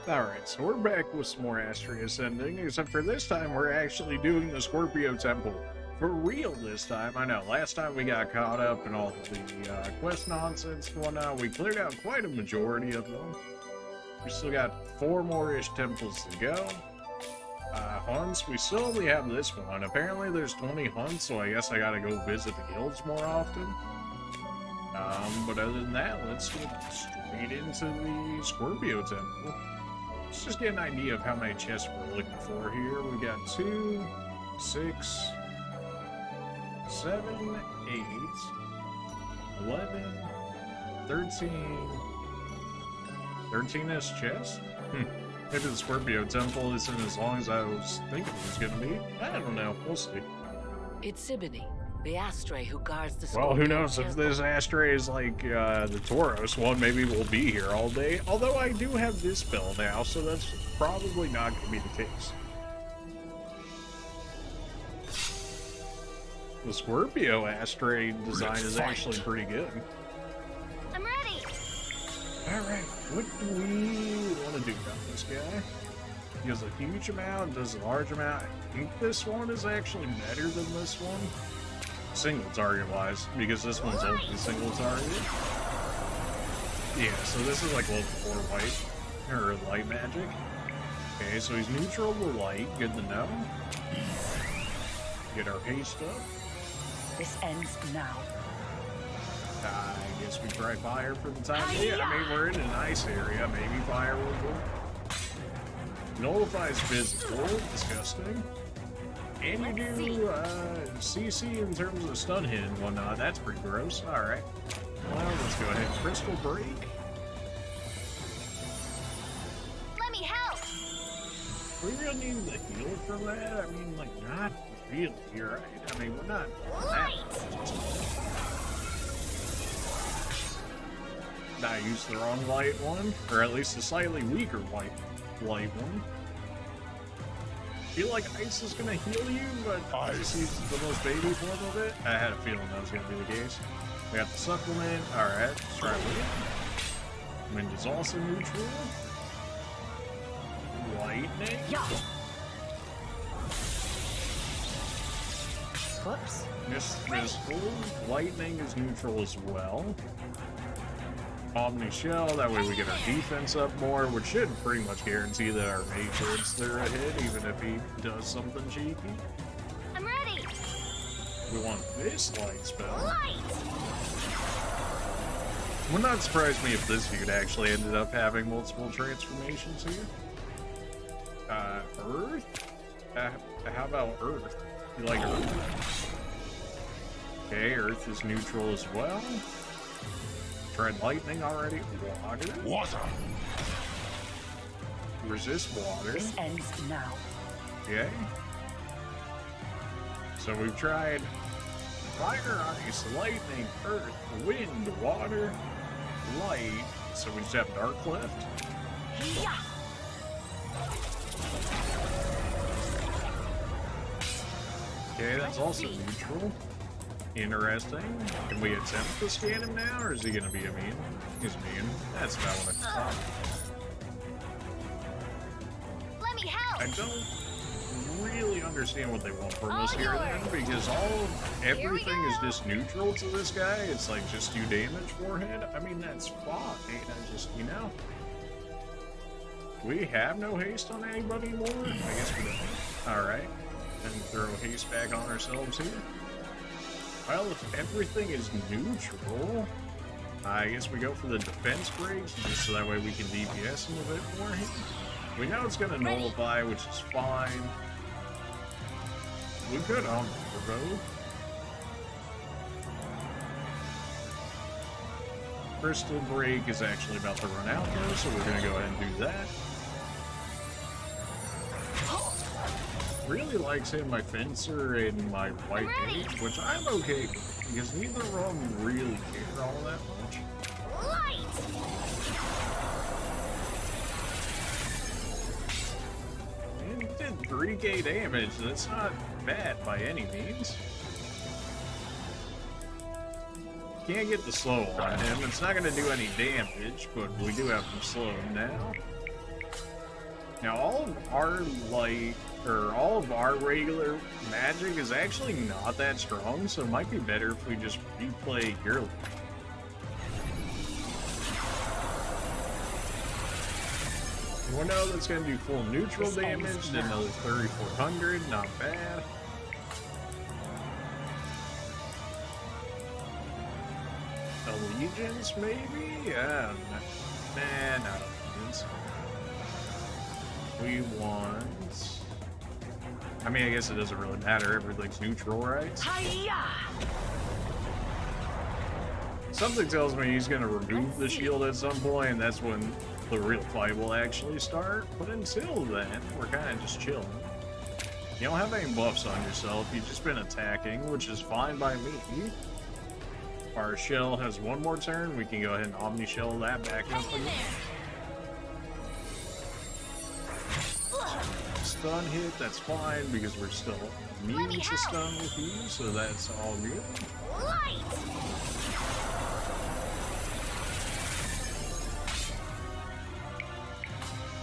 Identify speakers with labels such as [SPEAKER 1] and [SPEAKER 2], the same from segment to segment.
[SPEAKER 1] Alright, so we're back with some more Astria Ascending, except for this time we're actually doing the Scorpio Temple. For real this time. I know, last time we got caught up in all the quest nonsense and whatnot. We cleared out quite a majority of them. We still got 4 more-ish temples to go. Hunts, we still only have this one. Apparently there's 20 hunts, so I guess I gotta go visit the guilds more often. But other than that, let's get straight into the Scorpio Temple. Let's just get an idea of how many chests we're looking for here. We got 2, 6, 7, 8, 11, 13. 13-ish chests? Maybe the Scorpio Temple isn't as long as I was thinking it was gonna be. I don't know. We'll see.
[SPEAKER 2] It's Siboney, the Astray who guards the Scorpio.
[SPEAKER 1] Well, who knows if this Astray is like the Tauros one, maybe we'll be here all day. Although I do have this spell now, so that's probably not going to be the case. The Scorpio Astray design is actually pretty good.
[SPEAKER 3] I'm ready.
[SPEAKER 1] Alright, what do we want to do about this guy? He has a huge amount, does a large amount. I think this one is actually better than this one. Single target wise, because this one's only single target. Yeah, so this is like level 4 white, or light magic. Okay, so he's neutral to light, good to know. Get our haste up.
[SPEAKER 2] This ends now.
[SPEAKER 1] I guess we try fire for the time being. I mean, we're in an ice area, maybe fire will work. Nullifies physical, disgusting. And you do CC in terms of stun hit and whatnot. That's pretty gross. Alright. Well, let's go ahead. Crystal Break.
[SPEAKER 3] Let me help.
[SPEAKER 1] We really need the heal for that? I mean, like, not really, right? I mean, we're not that. I used the wrong light one, or at least a slightly weaker light one. I feel like ice is gonna heal you, but ice is the most baby form of it. I had a feeling that was gonna be the case. We got the supplement. Alright, let's try it. Wind is also neutral. Lightning.
[SPEAKER 2] Whoops.
[SPEAKER 1] Mist full. Lightning is neutral as well. Omni Shell, that way we get our defense up more, which should pretty much guarantee that our mage hits their hit, even if he does something cheeky.
[SPEAKER 3] I'm ready.
[SPEAKER 1] We want this light spell.
[SPEAKER 3] Light.
[SPEAKER 1] Would not surprise me if this dude actually ended up having multiple transformations here. Earth? How about Earth? You like Earth? Okay, Earth is neutral as well. Tried lightning already. Water. Resist water.
[SPEAKER 2] This ends now.
[SPEAKER 1] Okay. So we've tried fire, ice, lightning, earth, wind, water, light. So we just have dark left.
[SPEAKER 3] Yeah.
[SPEAKER 1] Okay, that's also neutral. Interesting. Can we attempt to scan him now, or is he gonna be immune? He's immune. That's about what I thought.
[SPEAKER 3] Let me help.
[SPEAKER 1] I don't really understand what they want from us here then, because everything is just neutral to this guy. It's like just 2 damage forehead. I mean, that's fine. I just, you know. We have no haste on anybody more? I guess we don't. Alright. Then throw haste back on ourselves here. Well, if everything is neutral, I guess we go for the defense breaks, just so that way we can DPS him a bit more. We know it's going to nullify, which is fine. We could provoke. Crystal Break is actually about to run out though, so we're going to go ahead and do that. Really likes hitting my fencer and my white mage, which I'm okay with, because neither of them really care all that much.
[SPEAKER 3] Light.
[SPEAKER 1] And it did 3k damage, that's not bad by any means. Can't get the slow on him, it's not going to do any damage, but we do have some slow now. Now, all of our light, or all of our regular magic is actually not that strong, so it might be better if we just replay your light. Winnow that's going to do full neutral damage, then another 3,400, not bad. Allegiance, maybe? Yeah, nah, not allegiance. We want... I mean, I guess it doesn't really matter. Everything's neutral, right?
[SPEAKER 2] Hiya!
[SPEAKER 1] Something tells me he's going to remove the shield at some point, and that's when the real fight will actually start. But until then, we're kind of just chilling. You don't have any buffs on yourself. You've just been attacking, which is fine by me. Our shell has one more turn. We can go ahead and Omni Shell that back up again. Stun hit, that's fine because we're still immune to stun with you, so that's all good.
[SPEAKER 3] Light!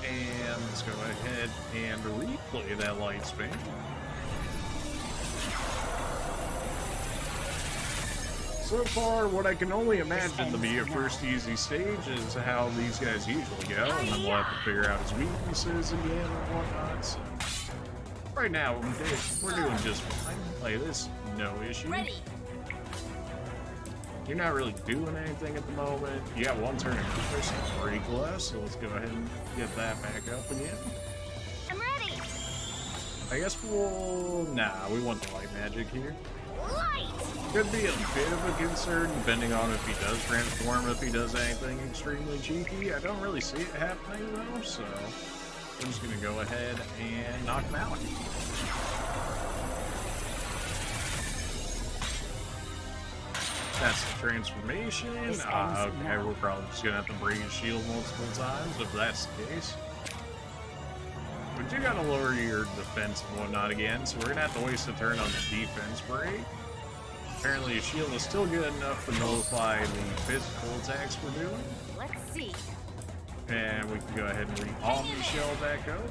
[SPEAKER 1] And let's go ahead and replay that light spin. So far, what I can only imagine to be a first easy stage is how these guys usually go, and then we'll have to figure out his weaknesses again and whatnot. So right now, we're doing just fine. Like this, no issue.
[SPEAKER 3] Ready.
[SPEAKER 1] You're not really doing anything at the moment. You got one turn in first and pretty close, so let's go ahead and get that back up again.
[SPEAKER 3] I'm ready.
[SPEAKER 1] I guess we'll... Nah, we want the light magic here.
[SPEAKER 3] Light!
[SPEAKER 1] Could be a bit of a concern depending on if he does transform, if he does anything extremely cheeky. I don't really see it happening though, so I'm just gonna go ahead and knock him out. That's the transformation. Okay, we're probably just gonna have to break his shield multiple times if that's the case. But you gotta lower your defense and whatnot again, so we're gonna have to waste a turn on the defense break. Apparently his shield is still good enough to nullify the physical attacks we're doing.
[SPEAKER 3] Let's see.
[SPEAKER 1] And we can go ahead and re-Omni Shell back up.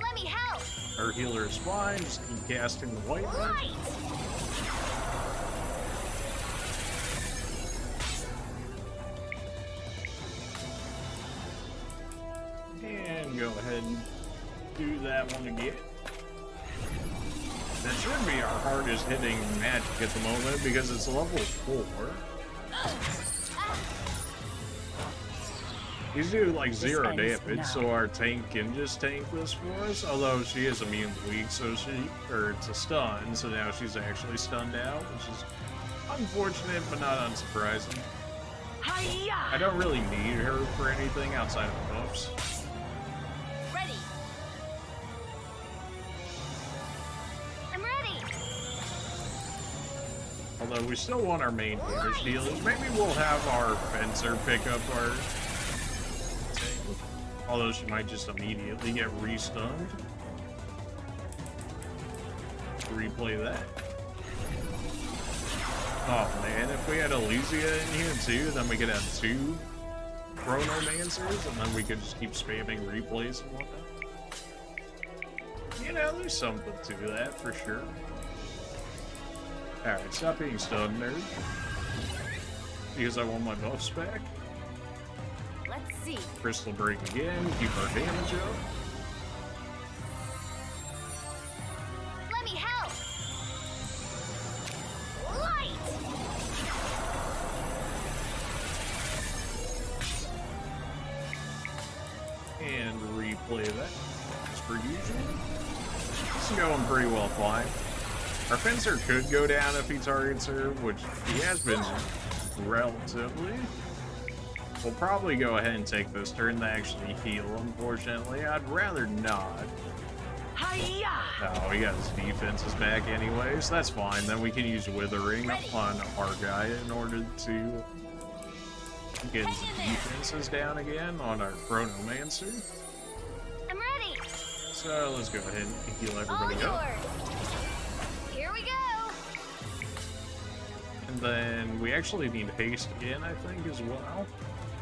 [SPEAKER 3] Let me help.
[SPEAKER 1] Our healer is fine, just keep casting the white magic.
[SPEAKER 3] Light!
[SPEAKER 1] And go ahead and do that one again. That should be our hardest hitting magic at the moment because it's level 4. These do like 0 damage, so our tank can just tank this for us. Although she is immune to weak, so it's a stun, so now she's actually stunned out, which is unfortunate but not unsurprising.
[SPEAKER 2] Hiya!
[SPEAKER 1] I don't really need her for anything outside of buffs.
[SPEAKER 3] Ready. I'm ready.
[SPEAKER 1] Although we still want our main damage dealers. Maybe we'll have our fencer pick up our tank. Although she might just immediately get re-stunned. Replay that. Oh man, if we had Elysia in here too, then we could have 2 Chronomancers, and then we could just keep spamming replays and whatnot. You know, there's something to that for sure. Alright, stop being stunned, nerd. Because I want my buffs back.
[SPEAKER 3] Let's see.
[SPEAKER 1] Crystal break again, keep our damage up.
[SPEAKER 3] Let me help. Light!
[SPEAKER 1] And replay that as per usual. This is going pretty well fine. Our fencer could go down if he targets her, which he has been relatively. We'll probably go ahead and take this turn to actually heal, unfortunately. I'd rather not.
[SPEAKER 2] Hiya!
[SPEAKER 1] Oh, he got his defenses back anyways. That's fine. Then we can use Withering on our guy in order to get his defenses down again on our Chronomancer.
[SPEAKER 3] I'm ready.
[SPEAKER 1] So let's go ahead and heal
[SPEAKER 3] All
[SPEAKER 1] everybody up.
[SPEAKER 3] yours. Here we go.
[SPEAKER 1] And then we actually need haste again, I think, as well.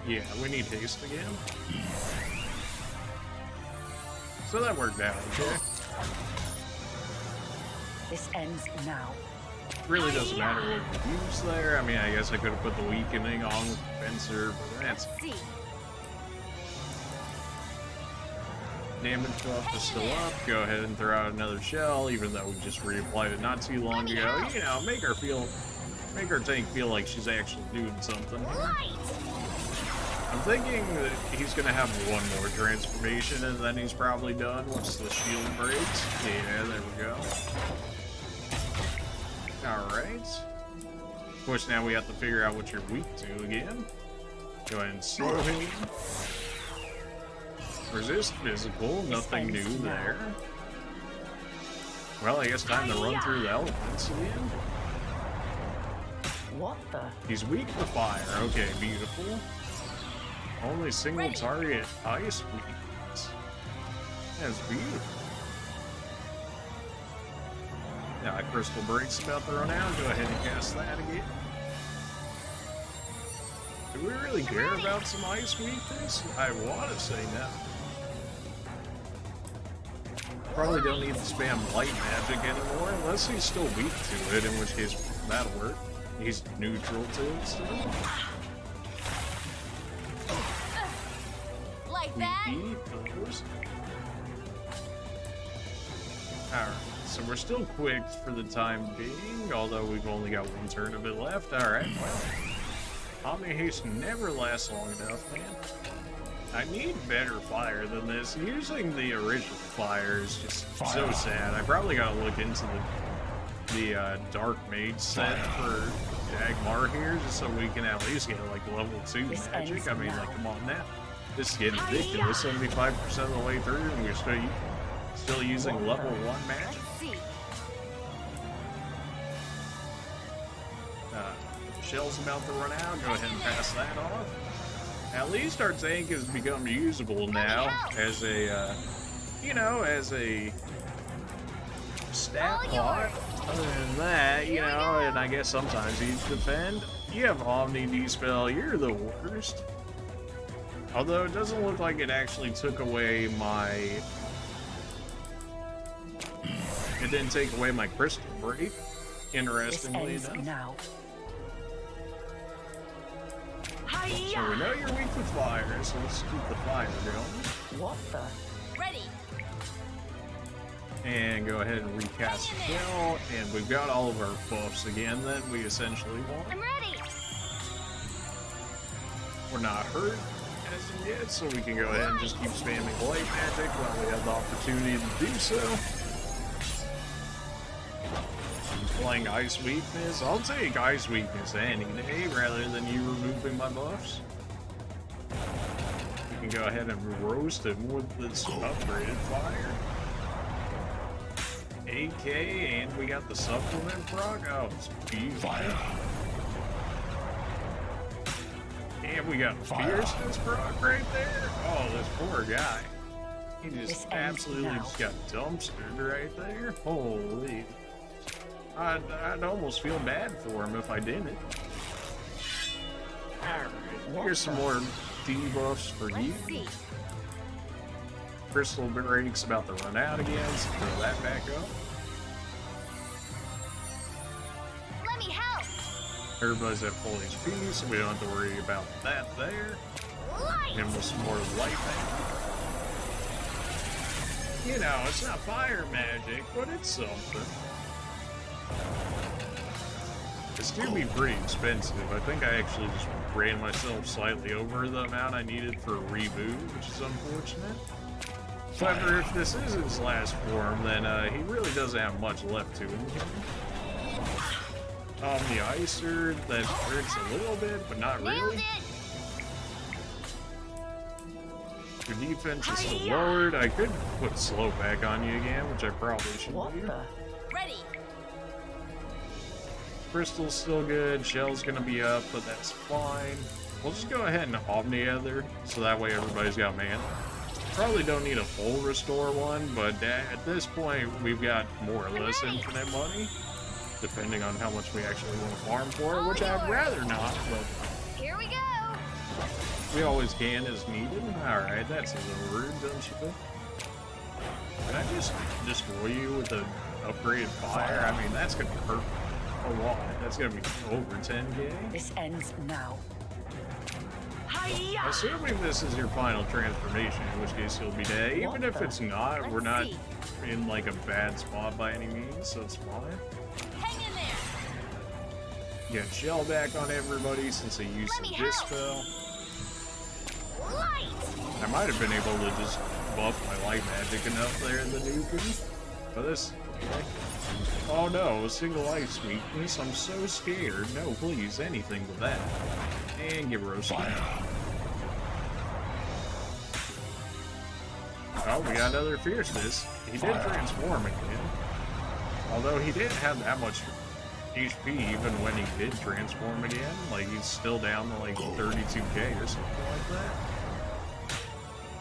[SPEAKER 1] Yeah, we need haste again. So that worked out, okay?
[SPEAKER 2] This ends now.
[SPEAKER 1] Really doesn't matter what we use there. I mean, I guess I could have put the weakening on with the fencer, but that's
[SPEAKER 3] See.
[SPEAKER 1] damage buff is still up. Go ahead and throw out another shell, even though we just reapplied it not too long ago. You know, make her tank feel like she's actually doing something.
[SPEAKER 3] Light.
[SPEAKER 1] I'm thinking that he's gonna have one more transformation and then he's probably done once the shield breaks. Yeah, there we go. Alright. Of course, now we have to figure out what you're weak to again. Go ahead and slow him. Resist physical, nothing new there. Well, I guess time to run through the elements again.
[SPEAKER 2] What the?
[SPEAKER 1] He's weak to fire. Okay, beautiful. Only single target ice weakness. That's beautiful. Yeah, crystal break's about to run out. Go ahead and cast that again. Do we really care about some ice weakness? I want to say no. Probably don't need to spam light magic anymore, unless he's still weak to it, in which case that'll work. He's neutral to it still.
[SPEAKER 3] Like that?
[SPEAKER 1] We eat those. Alright, so we're still quick for the time being, although we've only got one turn of it left. Alright, well. Omni Haste never lasts long enough, man. I need better fire than this. Using the original fire is just so sad. I probably gotta look into the Dark Mage set for Dagmar here, just so we can at least get like level 2 magic. I mean, like, come on now. This is getting ridiculous. 75% of the way through, and we're still using level 1 magic.
[SPEAKER 3] See.
[SPEAKER 1] Shell's about to run out. Go ahead and pass that off. At least our tank has become usable now as a, you know, as a stat pot. Other than that, you know, and I guess sometimes he's defend. You have Omni Dispel. You're the worst. Although it doesn't look like it actually took away my... It didn't take away my crystal break, interestingly enough.
[SPEAKER 2] Now.
[SPEAKER 1] So we know you're weak to fire, so let's keep the fire going.
[SPEAKER 2] What the?
[SPEAKER 3] Ready.
[SPEAKER 1] And go ahead and recast the shell, and we've got all of our buffs again that we essentially want.
[SPEAKER 3] I'm ready.
[SPEAKER 1] We're not hurt as of yet, so we can go ahead and just keep spamming light magic while we have the opportunity to do so. Playing Ice Weakness. I'll take Ice Weakness any day rather than you removing my buffs. You can go ahead and roast him with this upgraded fire. AK, and we got the supplement proc. Oh, it's beautiful. And we got fierceness proc right there. Oh, this poor guy. He just absolutely just got dumpstered right there. Holy. I'd almost feel bad for him if I didn't. Alright, here's some more debuffs for you. Crystal Break's about to run out again, so throw that back up.
[SPEAKER 3] Let me help.
[SPEAKER 1] Everybody's at full HP, so we don't have to worry about that there.
[SPEAKER 3] Light.
[SPEAKER 1] And with some more light magic. You know, it's not fire magic, but it's something. This do be pretty expensive. I think I actually just ran myself slightly over the amount I needed for a reboot, which is unfortunate. However, if this is his last form, then he really doesn't have much left to him. The Icer, that hurts a little bit, but not really. Your defense is still lowered. I could put slow back on you again, which I probably should do.
[SPEAKER 3] Ready.
[SPEAKER 1] Crystal's still good, Shell's gonna be up, but that's fine. We'll just go ahead and Omni Ether, so that way everybody's got mana. Probably don't need a full restore one, but at this point, we've got more or less infinite money, depending on how much we actually want to farm for it, which I'd rather not, but...
[SPEAKER 3] Here we go.
[SPEAKER 1] We always can as needed. Alright, that's a little rude, don't you think? Can I just destroy you with an upgraded fire? I mean, that's gonna hurt a lot. That's gonna be over 10k.
[SPEAKER 2] This ends now.
[SPEAKER 1] Assuming this is your final transformation, in which case you'll be dead. Even if it's not, we're not in like a bad spot by any means, so it's fine.
[SPEAKER 3] Hang in there.
[SPEAKER 1] Get shell back on everybody since they used the dispel.
[SPEAKER 3] Light.
[SPEAKER 1] I might have been able to just buff my light magic enough there in the nuking. But this... Okay. Oh no, a single ice weakness. I'm so scared. No, please, anything with that. And get roasted. Oh, we got another fierceness. He did transform again. Although he didn't have that much HP even when he did transform again. Like, he's still down to like 32k or something like that.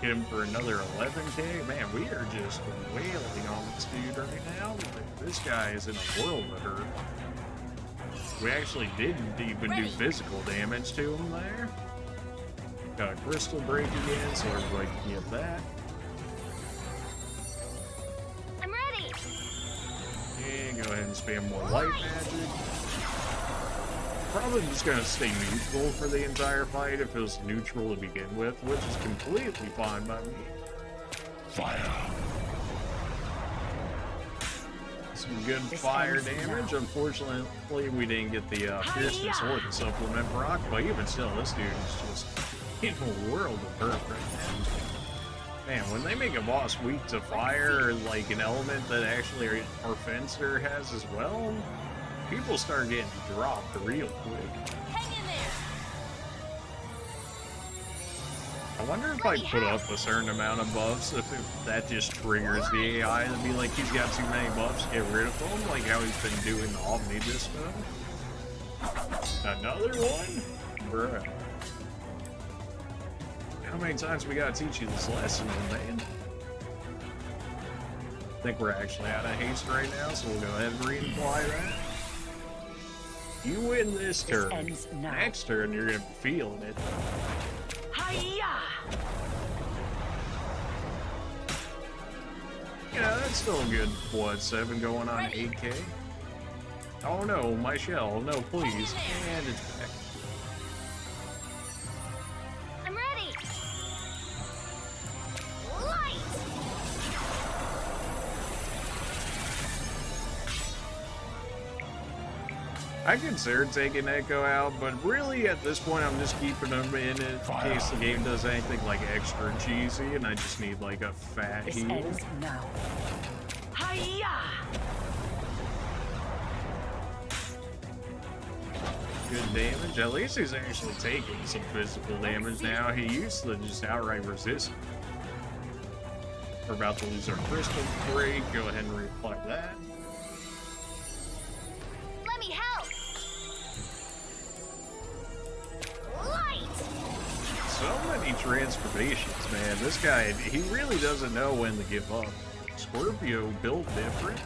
[SPEAKER 1] Hit him for another 11k. Man, we are just wailing on this dude right now. Like, this guy is in a world of hurt. We actually didn't even do physical damage to him there. Got a crystal break again, so everybody can get that.
[SPEAKER 3] I'm ready.
[SPEAKER 1] And go ahead and spam more light magic. Probably just gonna stay neutral for the entire fight if it was neutral to begin with, which is completely fine by me. Some good fire damage. Unfortunately, we didn't get the fierceness or the supplement proc, but even still, this dude is just in a world of hurt right now. Man, when they make a boss weak to fire, like an element that actually our fencer has as well, people start getting dropped real quick.
[SPEAKER 3] Hang in there.
[SPEAKER 1] I wonder if I put up a certain amount of buffs, if that just triggers the AI to be like, he's got too many buffs, get rid of them, like how he's been doing the Omni Dispel. Another one? Bruh. How many times we gotta teach you this lesson, man? I think we're actually out of haste right now, so we'll go ahead and reapply that. You win this turn. Next turn, you're gonna be feeling it. Yeah, that's still a good, what, 7 going on 8k? Oh no, my shell, no please. And it's back.
[SPEAKER 3] I'm ready. Light.
[SPEAKER 1] I considered taking Echo out, but really at this point I'm just keeping him in case the game does anything like extra cheesy and I just need like a fat
[SPEAKER 2] This
[SPEAKER 1] heal.
[SPEAKER 2] ends now.
[SPEAKER 1] Good damage. At least he's actually taking some physical damage now. He used to just outright resist. We're about to lose our crystal break. Go ahead and reapply that.
[SPEAKER 3] Let me help. Light.
[SPEAKER 1] So many transformations, man. This guy, he really doesn't know when to give up. Scorpio built different.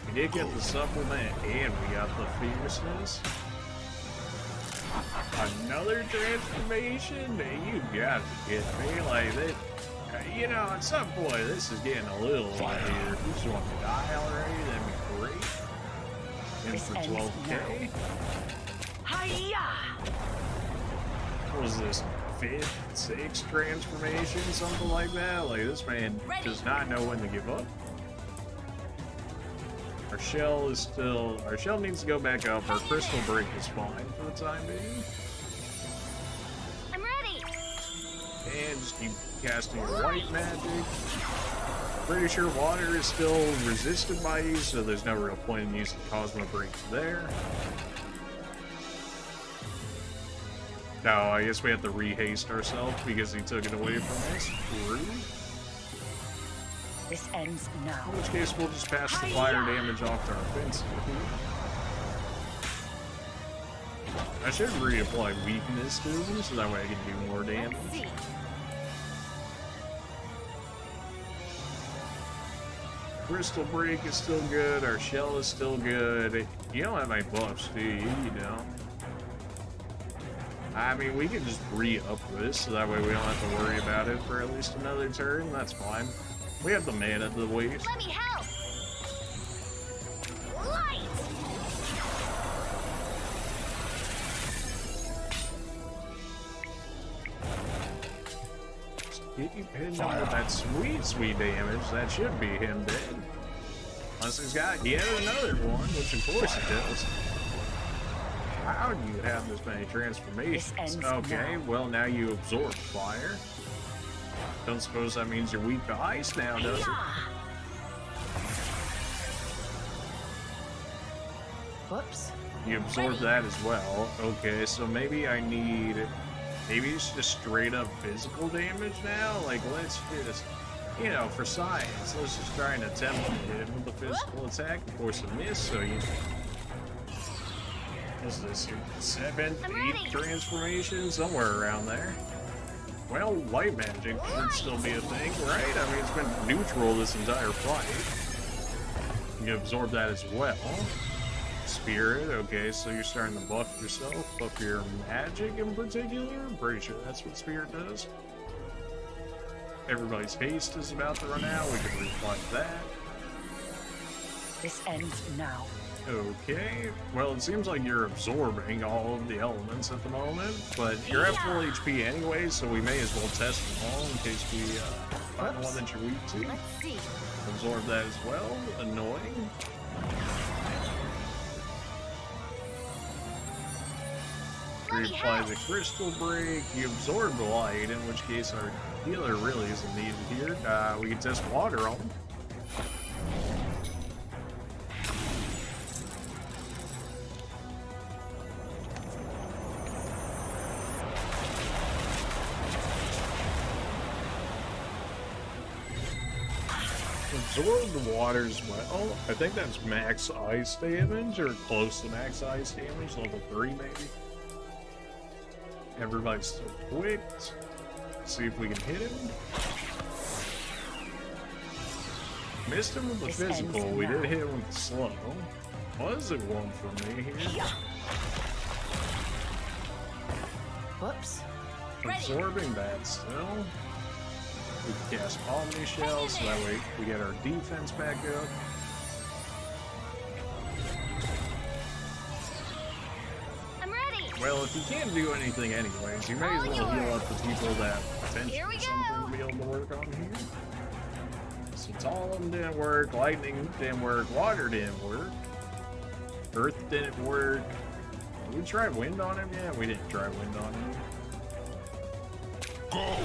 [SPEAKER 1] We did get the supplement and we got the fierceness. Another transformation? You gotta get me like that. You know, at some point, this is getting a little weird. If you just want to die already, that'd be great. In for 12k. What was this? 5th, 6th transformation? Something like that? Like, this man does not know when to give up. Our shell is still... Our shell needs to go back up. Our crystal break is fine for the time being.
[SPEAKER 3] I'm ready.
[SPEAKER 1] And just keep casting your white magic. Pretty sure water is still resisted by you, so there's no real point in using Cosmo Break there. No, I guess we have to rehaste ourselves because he took it away from us. Rude.
[SPEAKER 2] This ends now.
[SPEAKER 1] In which case, we'll just pass the fire damage off to our fence. I should reapply weakness to him, so that way I can do more damage.
[SPEAKER 3] Let's see.
[SPEAKER 1] Crystal Break is still good. Our shell is still good. You don't have any buffs, do you? You don't. I mean, we can just re-up this, so that way we don't have to worry about it for at least another turn. That's fine. We have the mana to waste.
[SPEAKER 3] Let me help. Light.
[SPEAKER 1] Get you pinned down with that sweet damage. That should be him dead. Unless he's got yet another one, which of course he does. How do you have this many transformations? Okay, well now you absorb fire. Don't suppose that means you're weak to ice now, does it?
[SPEAKER 2] Whoops.
[SPEAKER 1] You absorb that as well. Okay, so maybe I need... Maybe it's just straight up physical damage now? Like, let's just... You know, for science, let's just try and attempt to hit him with the physical attack. Of course, a miss, so you... What's this here? 7, 8 transformations? Somewhere around there. Well, white magic should still be a thing, right? I mean, it's been neutral this entire fight. You absorb that as well. Spirit, okay, so you're starting to buff yourself, buff your magic in particular. I'm pretty sure that's what Spirit does. Everybody's haste is about to run out. We can reflect that.
[SPEAKER 2] This ends now.
[SPEAKER 1] Okay, well, it seems like you're absorbing all of the elements at the moment, but you're at full HP anyway, so we may as well test them all in case we find the one that you're weak to.
[SPEAKER 3] Let's see.
[SPEAKER 1] Absorb that as well. Annoying. Reapply the crystal break. You absorb the light, in which case our healer really isn't needed here. We can test water on them. Absorb the water as well. I think that's max ice damage, or close to max ice damage, level 3 maybe. Everybody's still quick. See if we can hit him. Missed him with the physical. We did hit him with the slow. Was it one for me here?
[SPEAKER 2] Whoops.
[SPEAKER 1] Absorbing that still. We can cast Omni Shell, so that way we get our defense back up.
[SPEAKER 3] I'm ready.
[SPEAKER 1] Well, if you can't do anything anyways, you may as well heal up the people that potentially something to be able to work on here. Since all of them didn't work, lightning didn't work, water didn't work, earth didn't work. Did we try wind on him? Yeah, we didn't try wind on him. Go!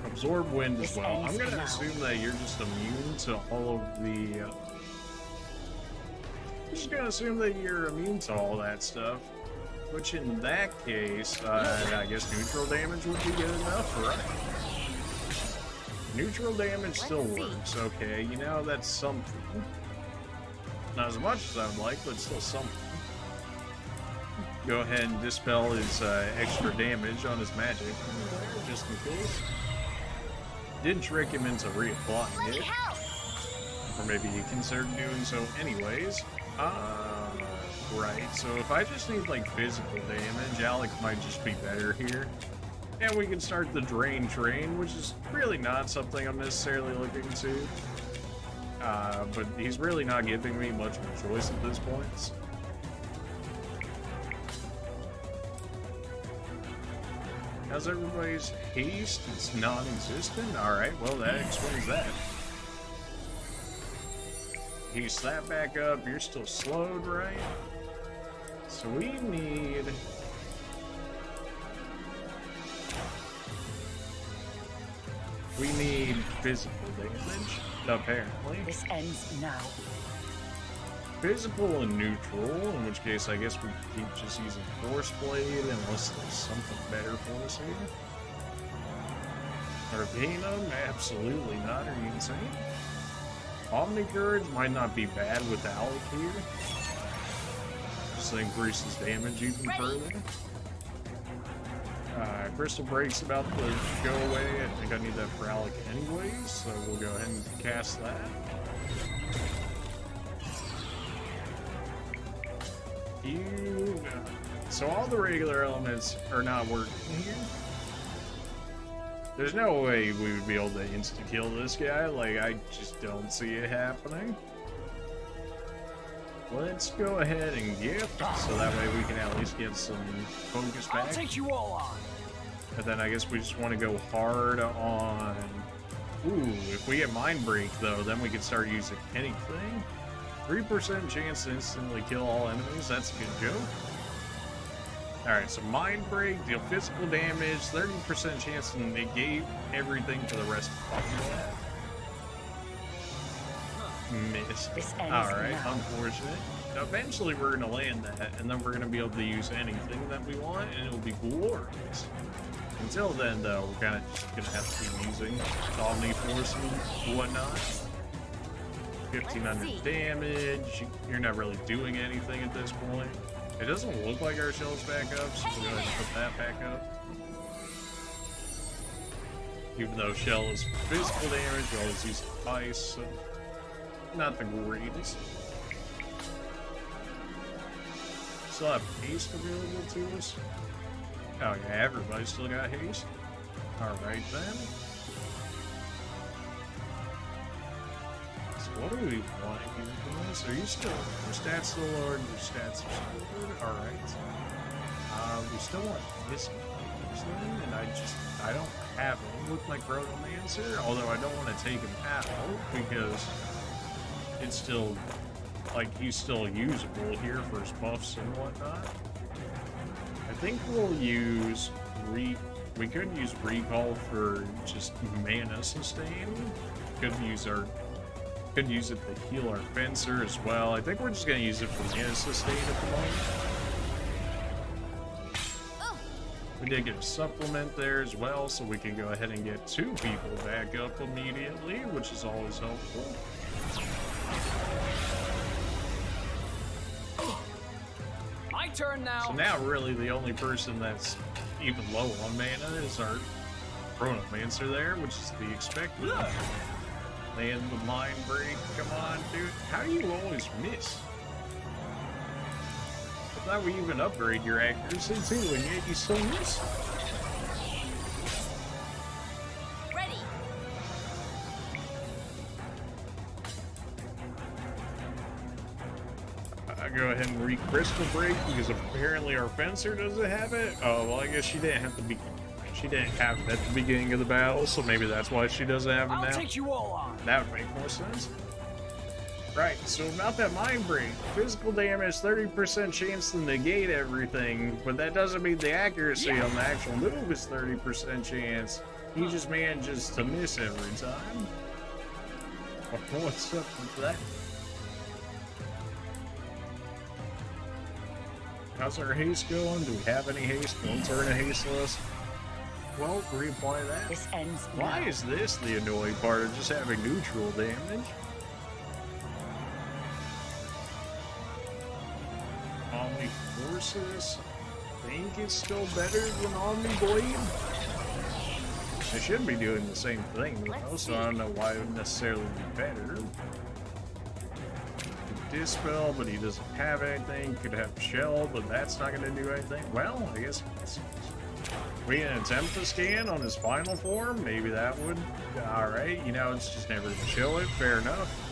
[SPEAKER 1] Absorb wind as well. I'm gonna assume that you're just immune to all of the... I'm just gonna assume that you're immune to all that stuff. Which in that case, I guess neutral damage would be good enough, right? Neutral damage still works, okay. You know, that's something. Not as much as I would like, but still something. Go ahead and dispel his extra damage on his magic, just in case. Did trick him into reapplying it. Or maybe he considered doing so anyways. Right, so if I just need like physical damage, Alec might just be better here. And we can start the drain train, which is really not something I'm necessarily looking to. But he's really not giving me much of a choice at this point. How's everybody's haste? It's non-existent? Alright, well that explains that. You slap back up, you're still slowed, right? So we need... We need physical damage, apparently.
[SPEAKER 2] This ends now.
[SPEAKER 1] Physical and neutral, in which case I guess we keep just using Force Blade unless there's something better for us here. Arcanum? Absolutely not. Are you insane? Omni Courage might not be bad with Alec here. Just increases damage even further. Crystal Break's about to go away. I think I need that for Alec anyways, so we'll go ahead and cast that. you. So all the regular elements are not working here. There's no way we would be able to insta-kill this guy. Like, I just don't see it happening. Let's go ahead and gift, so that way we can at least get some focus back.
[SPEAKER 4] I'll take you all on.
[SPEAKER 1] And then I guess we just want to go hard on... Ooh, if we get Mind Break, though, then we can start using anything. 3% chance to instantly kill all enemies. That's a good joke. Alright, so Mind Break, deal physical damage, 30% chance to negate everything for the rest of the lab. Missed. Alright, unfortunate. Eventually we're going to land that, and then we're going to be able to use anything that we want, and it'll be glorious. Until then, though, we're kind of just going to have to keep using Omni-Force and whatnot. 1500 damage. You're not really doing anything at this point. It doesn't look like our shell's back up, so we'll go ahead and put that back up. Even though shell is physical damage, we always use ice, so not the greatest. Still have haste available to us. Oh yeah, everybody still got haste. Alright then. So what do we want here from this? Are you still, your stats still lowered, your stats are still lowered? Alright. We still want this thing, and I don't have him with my Chronomancer, although I don't want to take him out because it's still, like, he's still usable here for his buffs and whatnot. I think we'll use we could use recall for just mana sustain. Could use it to heal our fencer as well. I think we're just gonna use it for mana sustain at the moment. We did get a supplement there as well, so we can go ahead and get 2 people back up immediately, which is always helpful.
[SPEAKER 4] My turn now.
[SPEAKER 1] So now really the only person that's even low on mana is our Chronomancer there, which is the expected. Land the Mind Break. Come on, dude. How do you always miss? I thought we even upgrade your accuracy too, and yet you still miss.
[SPEAKER 3] Ready.
[SPEAKER 1] I go ahead and re-crystal break because apparently our fencer doesn't have it. Oh well, I guess she didn't have to be. She didn't have it at the beginning of the battle, so maybe that's why she doesn't have it now.
[SPEAKER 4] I'll take you all on.
[SPEAKER 1] That would make more sense. Right, so about that Mind Break, physical damage, 30% chance to negate everything, but that doesn't mean the accuracy on the actual move is 30% chance. He just manages to miss every time. What's up with that? How's our haste going? Do we have any haste? Don't turn a hasteless. Well, reapply that.
[SPEAKER 2] This ends
[SPEAKER 1] Why
[SPEAKER 2] now.
[SPEAKER 1] is this the annoying part of just having neutral damage? Omni Forces, I think it's still better than Omni Blade. They should be doing the same thing, though, so I don't know why it would necessarily be better. Dispel, but he doesn't have anything. Could have Shell, but that's not going to do anything. Well, I guess we can attempt to scan on his final form. Maybe that would. Alright, you know, it's just never going to show it. Fair enough.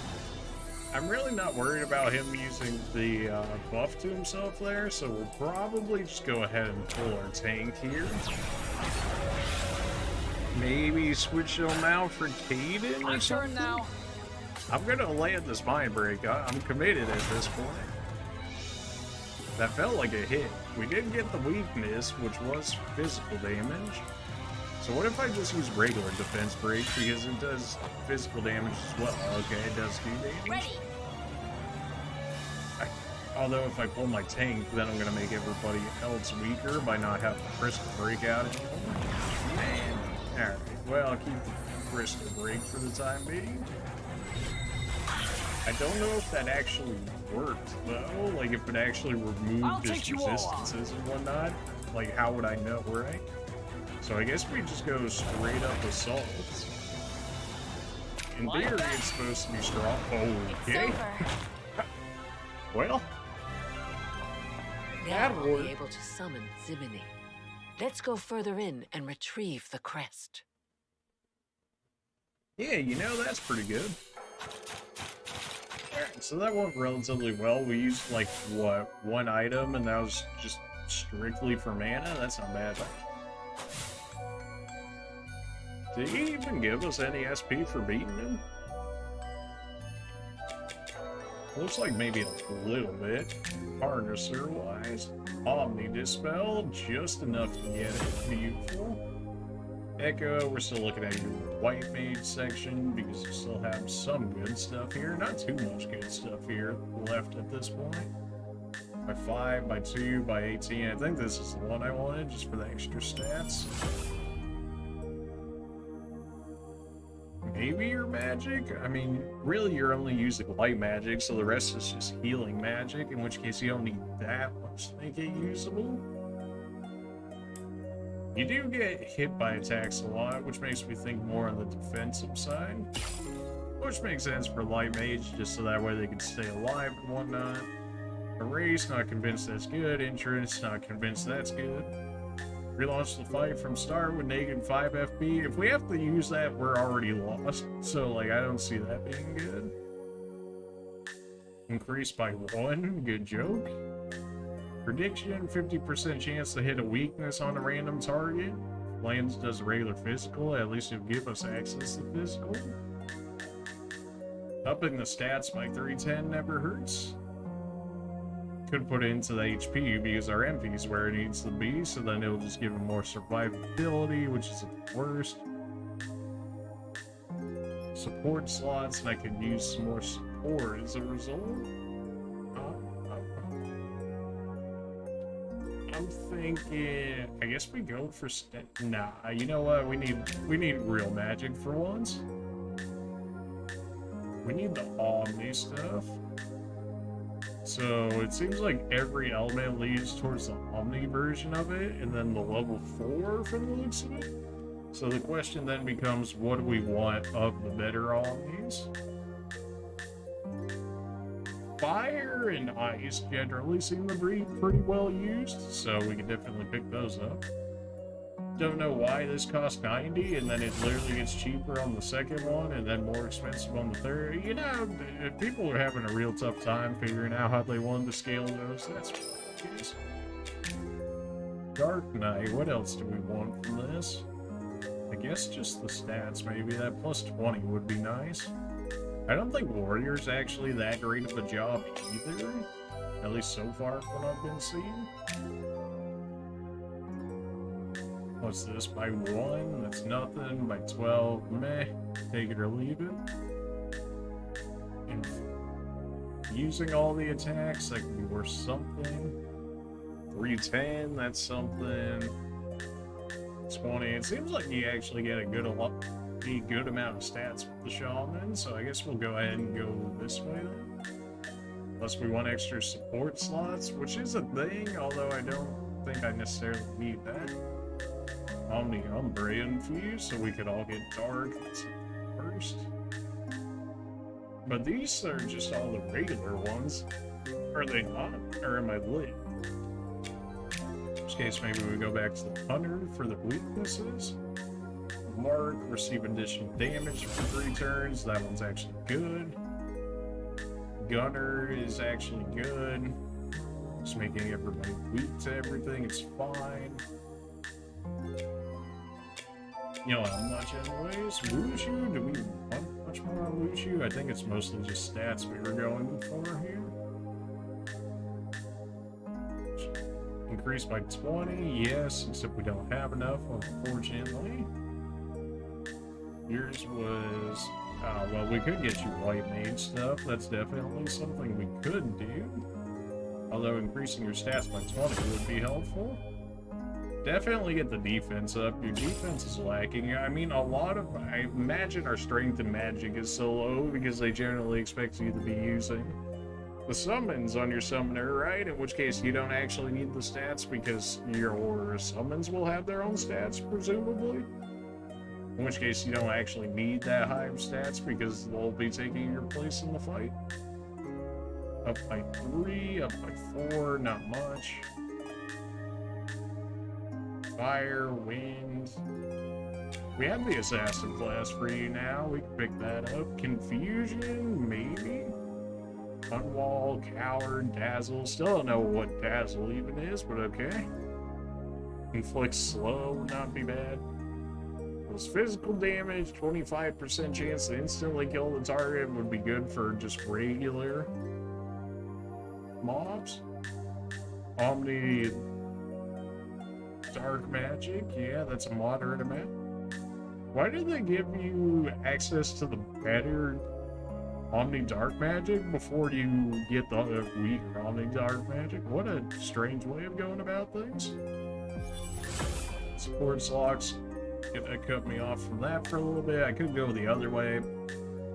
[SPEAKER 1] I'm really not worried about him using the buff to himself there, so we'll probably just go ahead and pull our tank here. Maybe switch him out for Caden
[SPEAKER 4] My
[SPEAKER 1] or something?
[SPEAKER 4] turn now.
[SPEAKER 1] I'm gonna land this Mind Break. I'm committed at this point. That felt like a hit. We did get the weakness, which was physical damage. So what if I just use regular defense break because it does physical damage as well? Okay, it does do damage.
[SPEAKER 3] Ready.
[SPEAKER 1] Although if I pull my tank, then I'm gonna make everybody else weaker by not having crystal break out anymore. Man. Alright, well, I'll keep the crystal break for the time being. I don't know if that actually worked, though. Like, if it actually
[SPEAKER 4] I'll
[SPEAKER 1] removed his
[SPEAKER 4] take you all on.
[SPEAKER 1] resistances and whatnot. Like, how would I know, right? So I guess we just go straight up assault. In
[SPEAKER 4] Like
[SPEAKER 1] theory,
[SPEAKER 4] that.
[SPEAKER 1] it's supposed to be strong.
[SPEAKER 3] It's
[SPEAKER 1] Okay.
[SPEAKER 3] over.
[SPEAKER 1] Well.
[SPEAKER 2] Now
[SPEAKER 1] That'll
[SPEAKER 2] I'll
[SPEAKER 1] work.
[SPEAKER 2] be able to summon Zimini. Let's go further in and retrieve the crest.
[SPEAKER 1] Yeah, you know, that's pretty good. Alright, so that went relatively well. We used, like, what, one item, and that was just strictly for mana? That's not bad. Did he even give us any SP for beating him? Looks like maybe a little bit. Harnesser-wise. Omni Dispel, just enough to get it. Beautiful. Echo, we're still looking at your White Mage section because you still have some good stuff here. Not too much good stuff here left at this point. By 5, by 2, by 18. I think this is the one I wanted just for the extra stats. Maybe your magic? I mean, really you're only using light magic, so the rest is just healing magic, in which case you don't need that much to make it usable. You do get hit by attacks a lot, which makes me think more on the defensive side. Which makes sense for light mage, just so that way they can stay alive and whatnot. Erase, not convinced that's good. Entrance, not convinced that's good. Relaunch the fight from start with -5 FP. If we have to use that, we're already lost. So, like, I don't see that being good. Increase by 1, good joke. Prediction, 50% chance to hit a weakness on a random target. Lands does regular physical, at least it'll give us access to physical. Upping the stats by 310 never hurts. Could put it into the HP because our MP is where it needs to be, so then it'll just give him more survivability, which is the worst. Support slots, and I could use some more support as a result. I'm thinking, I guess we go for nah, you know what? We need real magic for once. We need the Omni stuff. So it seems like every element leads towards the Omni version of it, and then the level 4 from the looks of it. So the question then becomes, what do we want of the better Omnis? Fire and ice generally seem to be pretty well used, so we can definitely pick those up. Don't know why this costs 90 and then it literally gets cheaper on the second one and then more expensive on the third. You know, people are having a real tough time figuring out how they want to scale those. That's what it is. Dark Knight, what else do we want from this? I guess just the stats, maybe. That plus 20 would be nice. I don't think Warrior's actually that great of a job either. At least so far from what I've been seeing. What's this? By 1? That's nothing. By 12? Meh. Take it or leave it. And using all the attacks, that could be worth something. 310, that's something. 20. It seems like you actually get a good amount of stats with the Shaman, so I guess we'll go ahead and go this way then. Unless we want extra support slots, which is a thing, although I don't think I necessarily need that. Omni Umbra infused, so we could all get dark first. But these are just all the regular ones. Are they not? Or am I lit? In which case, maybe we go back to the Hunter for the weaknesses. Mark, receive additional damage for 3 turns. That one's actually good. Gunner is actually good. Just making everybody weak to everything. It's fine. You know how much anyways? Wushu? Do we want much more on Wushu? I think it's mostly just stats we were going for here. Increased by 20, yes, except we don't have enough, unfortunately. Yours was, well, we could get you white mage stuff. That's definitely something we could do. Although increasing your stats by 20 would be helpful. Definitely get the defense up. Your defense is lacking. I mean, I imagine our strength and magic is so low because they generally expect you to be using the summons on your summoner, right? In which case you don't actually need the stats because your summons will have their own stats, presumably. In which case you don't actually need that high of stats because they'll be taking your place in the fight. Up by 3, up by 4, not much. fire, wind. We have the assassin class for you now. We can pick that up. Confusion, maybe. Unwall, coward, dazzle. Still don't know what dazzle even is, but okay. Inflict slow would not be bad. Those physical damage, 25% chance to instantly kill the target would be good for just regular mobs. Omni dark magic, yeah, that's a moderate amount. Why did they give you access to the better Omni dark magic before you get the weaker Omni dark magic? What a strange way of going about things. Support slocks, gonna cut me off from that for a little bit. I could go the other way,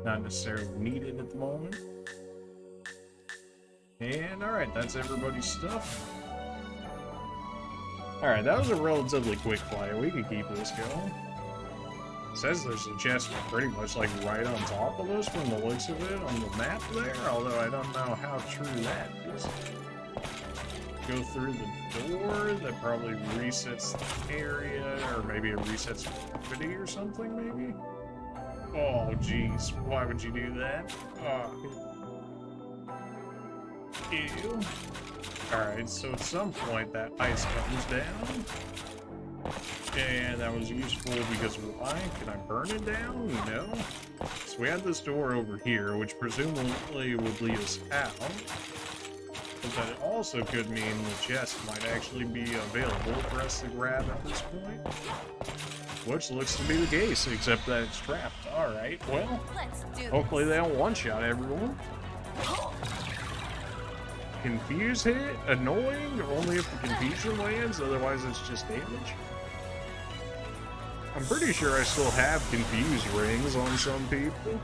[SPEAKER 1] not necessarily needed at the moment. And alright, that's everybody's stuff. Alright, that was a relatively quick flight. We can keep this going. It says there's a chest pretty much like right on top of us from the looks of it on the map there, although I don't know how true that is. Go through the door, that probably resets the area, or maybe it resets gravity or something, maybe? Oh, jeez, why would you do that? Ew. Alright, so at some point that ice comes down. And that was useful because why? Can I burn it down? No. So we have this door over here, which presumably would lead us out. But that also could mean the chest might actually be available for us to grab at this point. Which looks to be the case, except that it's trapped. Alright, well, hopefully they don't one-shot everyone. Confuse hit? Annoying? Only if the confusion lands, otherwise it's just damage. I'm pretty sure I still have confuse rings on some people.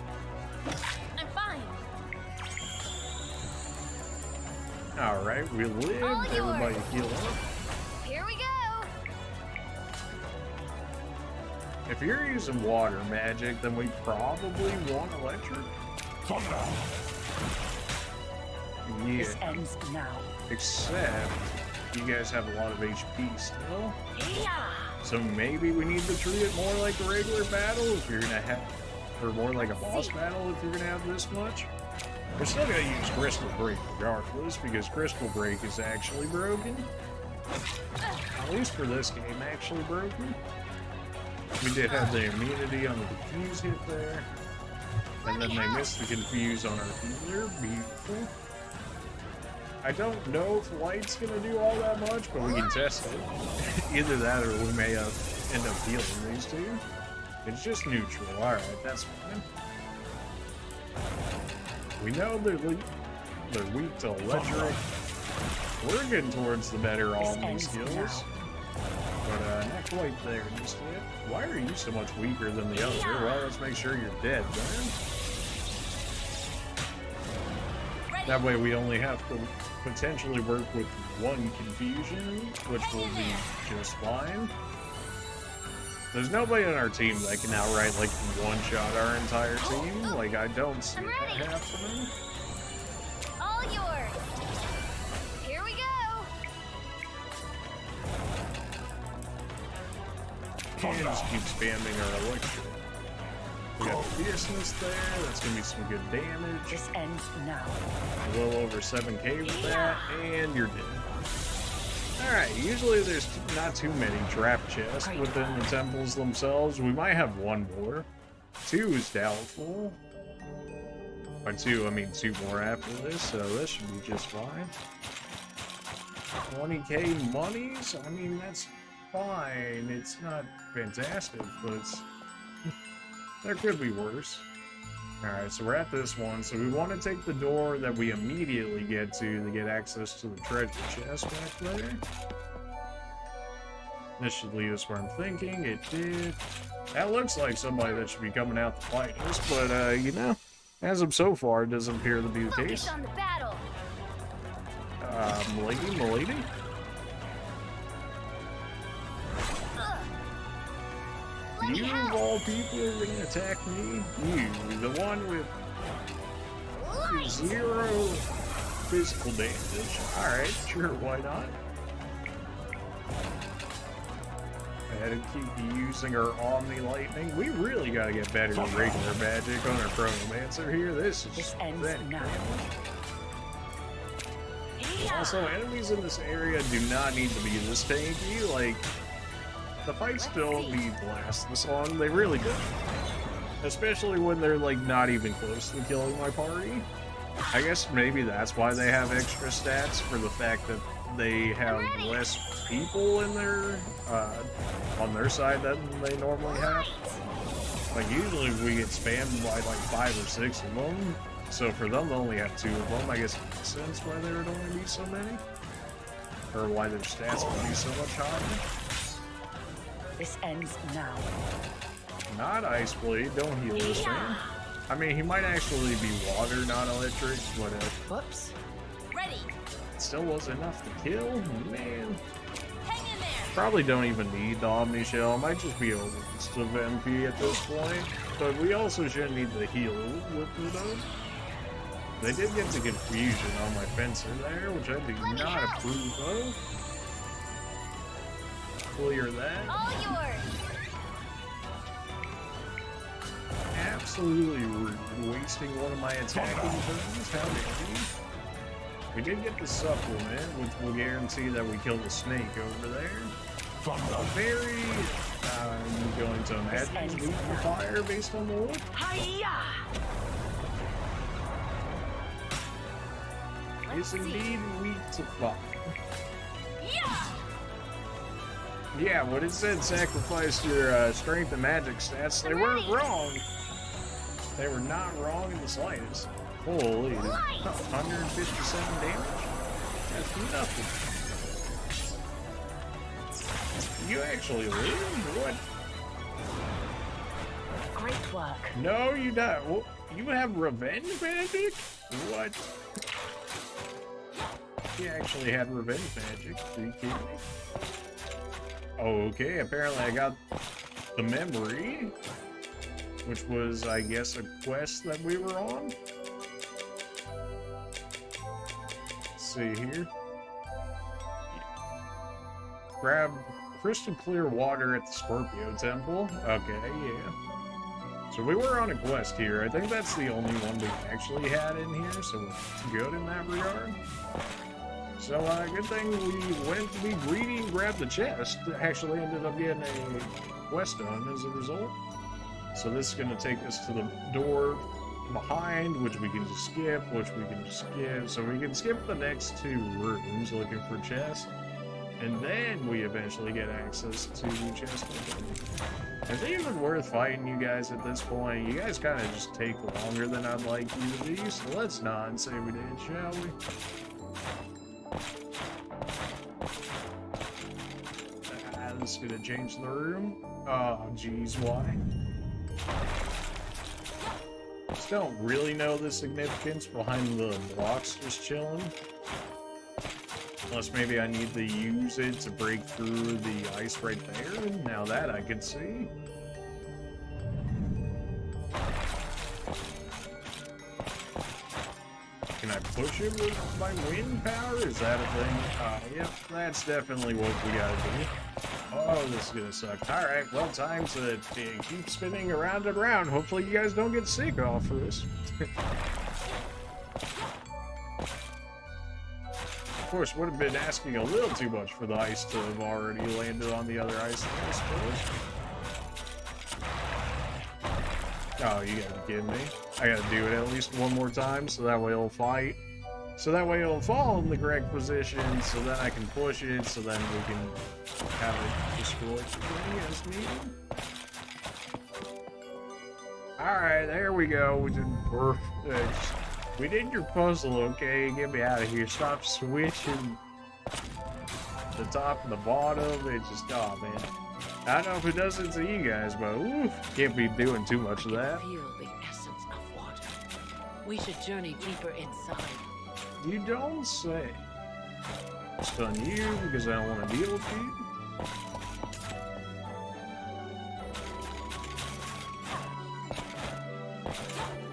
[SPEAKER 3] I'm fine.
[SPEAKER 1] Alright, we live. Everybody heal up.
[SPEAKER 3] Here we go.
[SPEAKER 1] If you're using water magic, then we probably want electric. Yeah.
[SPEAKER 5] This ends now.
[SPEAKER 1] Except you guys have a lot of HP still.
[SPEAKER 3] Yeah.
[SPEAKER 1] So maybe we need to treat it more like a regular battle if you're gonna have, or more like a boss battle if you're gonna have this much. We're still gonna use Crystal Break regardless, because Crystal Break is actually broken. At least for this game, actually broken. We did have the immunity on the Confuse hit there. And then they missed the Confuse on our healer. Beautiful. I don't know if Light's gonna do all that much, but we can test it. Either that or we may end up healing these two. It's just neutral. Alright, that's fine. We know they're weak to electric. We're getting towards the better Omni skills. But not quite there just yet. Why are you so much weaker than the other? Well, let's make sure you're dead, man. That way we only have to potentially work with one confusion, which will be just fine. There's nobody on our team that can outright, like, one-shot our entire team. Like, I don't see that happening.
[SPEAKER 3] All yours. Here we go.
[SPEAKER 1] And just keep spamming our electric. We got fierceness there, that's gonna be some good damage.
[SPEAKER 5] This ends now.
[SPEAKER 1] A little over 7k with that, and you're dead. Alright, usually there's not too many trap chests within the temples themselves. We might have one more. 2 is doubtful. By 2, I mean 2 more after this, so this should be just fine. 20k monies? I mean, that's fine. It's not fantastic, but it's... there could be worse. Alright, so we're at this one. So we want to take the door that we immediately get to get access to the treasure chest back there. This should lead us where I'm thinking. It did. That looks like somebody that should be coming out to fight us, but, you know, as of so far, it doesn't appear to be the case.
[SPEAKER 3] Focus on the battle.
[SPEAKER 1] Milady? You, of all people, are gonna attack me? You, the one with 0 physical damage. Alright, sure, why not? and keep using our Omni Lightning. We really gotta get better at regular magic on our Chronomancer here. This is
[SPEAKER 5] ends
[SPEAKER 1] pathetic.
[SPEAKER 5] now.
[SPEAKER 1] Also, enemies in this area do not need to be this tanky. Like, the fights don't need to last this long. They really don't. Especially when they're, like, not even close to killing my party. I guess maybe that's why they have extra stats, for the fact that they have less people in their, on their side than they normally have. Like, usually we get spammed by, like, 5 or 6 of them. So for them to only have 2 of them, I guess it makes sense why there would only be so many. Or why their stats would be so much higher.
[SPEAKER 5] This ends now.
[SPEAKER 1] Not Ice Blade, don't heal this man. I mean, he might actually be water, not electric, but
[SPEAKER 5] Whoops.
[SPEAKER 3] Ready.
[SPEAKER 1] it still wasn't enough to kill, man.
[SPEAKER 3] Hang in there.
[SPEAKER 1] Probably don't even need the Omni Shell, might just be a waste of MP at this point. But we also shouldn't need to heal with it though. They did get the confusion on my fencer there, which I do not approve of. Clear that.
[SPEAKER 3] All yours.
[SPEAKER 1] Absolutely rude. Wasting one of my attacking turns. How dare you? We did get the supplement, which will guarantee that we kill the snake over there. Very, I'm going to imagine it's weak to fire based on the look.
[SPEAKER 5] Hiya!
[SPEAKER 1] It's indeed weak to fire.
[SPEAKER 3] Yeah.
[SPEAKER 1] Yeah, when it said sacrifice your strength and magic stats, they weren't wrong. They were not wrong in the slightest. Holy, 157 damage? That's nothing. You actually live? What?
[SPEAKER 5] Great work.
[SPEAKER 1] No, you don't. Well, you have revenge magic? What? He actually had revenge magic. Are you kidding me? Okay, apparently I got the memory, which was, I guess, a quest that we were on. Let's see here. Grab crystal clear water at the Scorpio temple. Okay, yeah. So we were on a quest here. I think that's the only one we actually had in here, so we're good in that regard. So, good thing we went to be greedy and grabbed the chest. Actually ended up getting a quest done as a result. So this is going to take us to the door behind, which we can just skip, which we can just skip. So we can skip the next 2 rooms looking for chests. And then we eventually get access to the chest. Is it even worth fighting you guys at this point? You guys kind of just take longer than I'd like you to be. So let's not and say we did, shall we? This is gonna change the room. Oh, geez, why? Just don't really know the significance behind the blocks just chilling. Unless maybe I need to use it to break through the ice right there. Now that I can see. Can I push it with my wind power? Is that a thing? Yep, that's definitely what we gotta do. Oh, this is gonna suck. Alright, well, time to keep spinning around and around. Hopefully you guys don't get sick off of this. Of course, would have been asking a little too much for the ice to have already landed on the other ice, I suppose. Oh, you gotta be kidding me. I gotta do it at least one more time, so that way it'll fight. So that way it'll fall in the correct position, so then I can push it, so then we can have it destroyed as needed. Alright, there we go. We did perfect. We did your puzzle, okay? Get me out of here. Stop switching the top and the bottom. It just, oh man. I don't know if it does it to you guys, but oof, can't be doing too much of that.
[SPEAKER 2] Feel the essence of water. We should journey deeper inside.
[SPEAKER 1] You don't say. Stun you because I don't want to deal with you.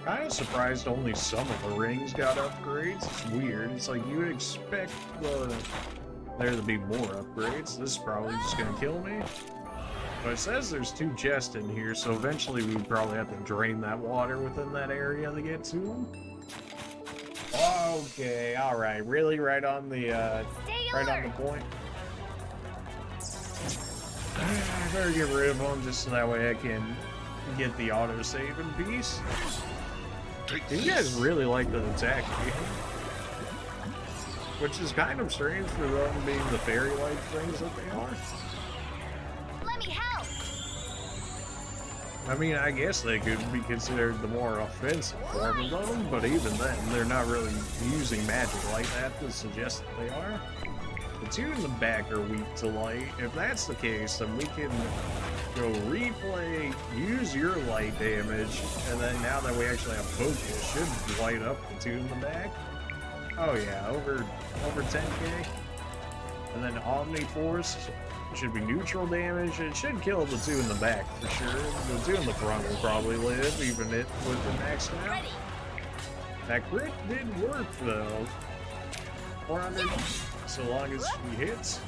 [SPEAKER 1] Kind of surprised only some of the rings got upgrades. It's weird. It's like you would expect there to be more upgrades. This is probably just gonna kill me. But it says there's 2 chests in here, so eventually we would probably have to drain that water within that area to get to them. Okay, alright. Really right on the, right on the point. I better get rid of them just so that way I can get the autosave in peace. You guys really like the attack game. Which is kind of strange for them being the fairy-like things that they are.
[SPEAKER 3] Let me help.
[SPEAKER 1] I mean, I guess they could be considered the more offensive form of them, but even then, they're not really using magic like that to suggest that they are. The 2 in the back are weak to light. If that's the case, then we can go replay, use your light damage, and then now that we actually have focus, should light up the 2 in the back. Oh yeah, over 10k. And then Omni Force should be neutral damage. It should kill the 2 in the back for sure. The 2 in the front will probably live, even it with the max out.
[SPEAKER 3] Ready.
[SPEAKER 1] That crit did work though. 400, so long as she hits.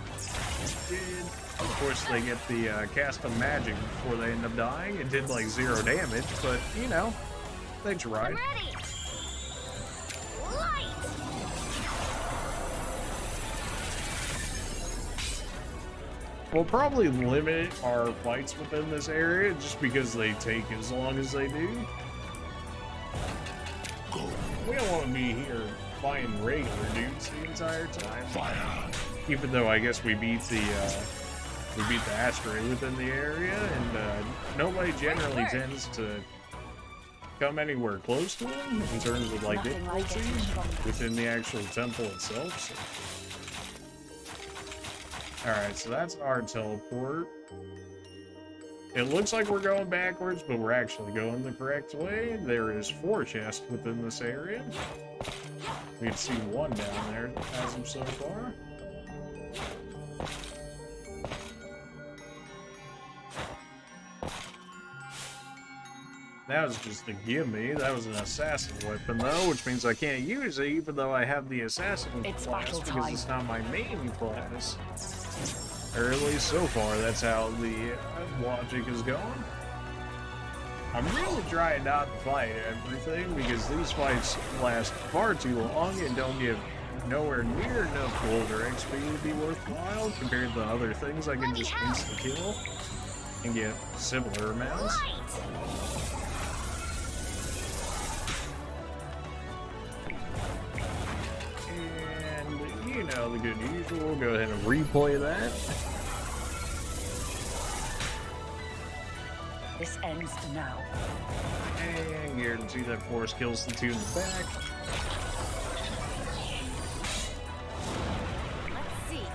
[SPEAKER 1] It did. Of course, they get the cast of magic before they end up dying. It did like 0 damage, but you know, they tried.
[SPEAKER 3] I'm ready. Light.
[SPEAKER 1] We'll probably limit our fights within this area just because they take as long as they do. We don't want to be here fighting regular dudes the entire time. Fire. Even though I guess we beat the Astria within the area, and nobody generally tends to come anywhere close to them in terms of like difficulty within the actual temple itself. So. Alright, so that's our teleport. It looks like we're going backwards, but we're actually going the correct way. There is 4 chests within this area. We can see 1 down there as of so far. That was just a gimme. That was an assassin weapon though, which means I can't use it even though I have the assassin class because it's not my main class. Or at least so far, that's how the logic is going. I'm really trying not to fight everything because these fights last far too long and don't give nowhere near enough gold or XP to be worthwhile compared to other things I can just insta-kill and get similar amounts. And you know the good usual, we'll go ahead and replay that.
[SPEAKER 5] This ends now.
[SPEAKER 1] And guarantee that force kills the 2 in the back.
[SPEAKER 3] Let's see.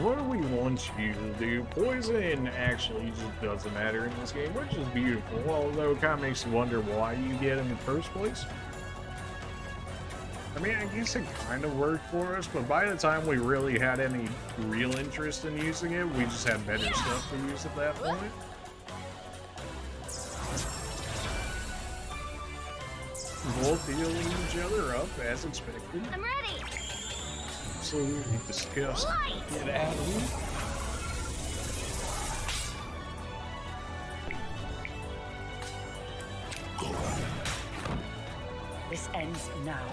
[SPEAKER 1] What do we want you to do? Poison actually just doesn't matter in this game, which is beautiful, although it kind of makes you wonder why you get it in the first place. I mean, I guess it kind of worked for us, but by the time we really had any real interest in using it, we just had better stuff to use at that point. Both healing each other up as expected.
[SPEAKER 3] I'm ready.
[SPEAKER 1] Absolutely disgusting. Get out of here.
[SPEAKER 5] This ends now.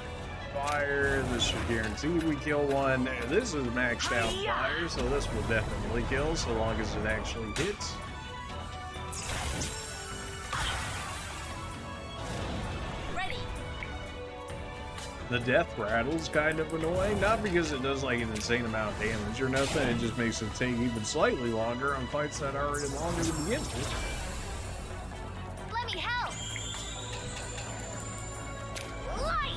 [SPEAKER 1] Fire, this should guarantee we kill 1. This is maxed out fire, so this will definitely kill so long as it actually hits.
[SPEAKER 3] Ready.
[SPEAKER 1] The death rattle's kind of annoying, not because it does like an insane amount of damage or nothing, it just makes it take even slightly longer on fights that are already longer to begin with.
[SPEAKER 3] Let me help. Light.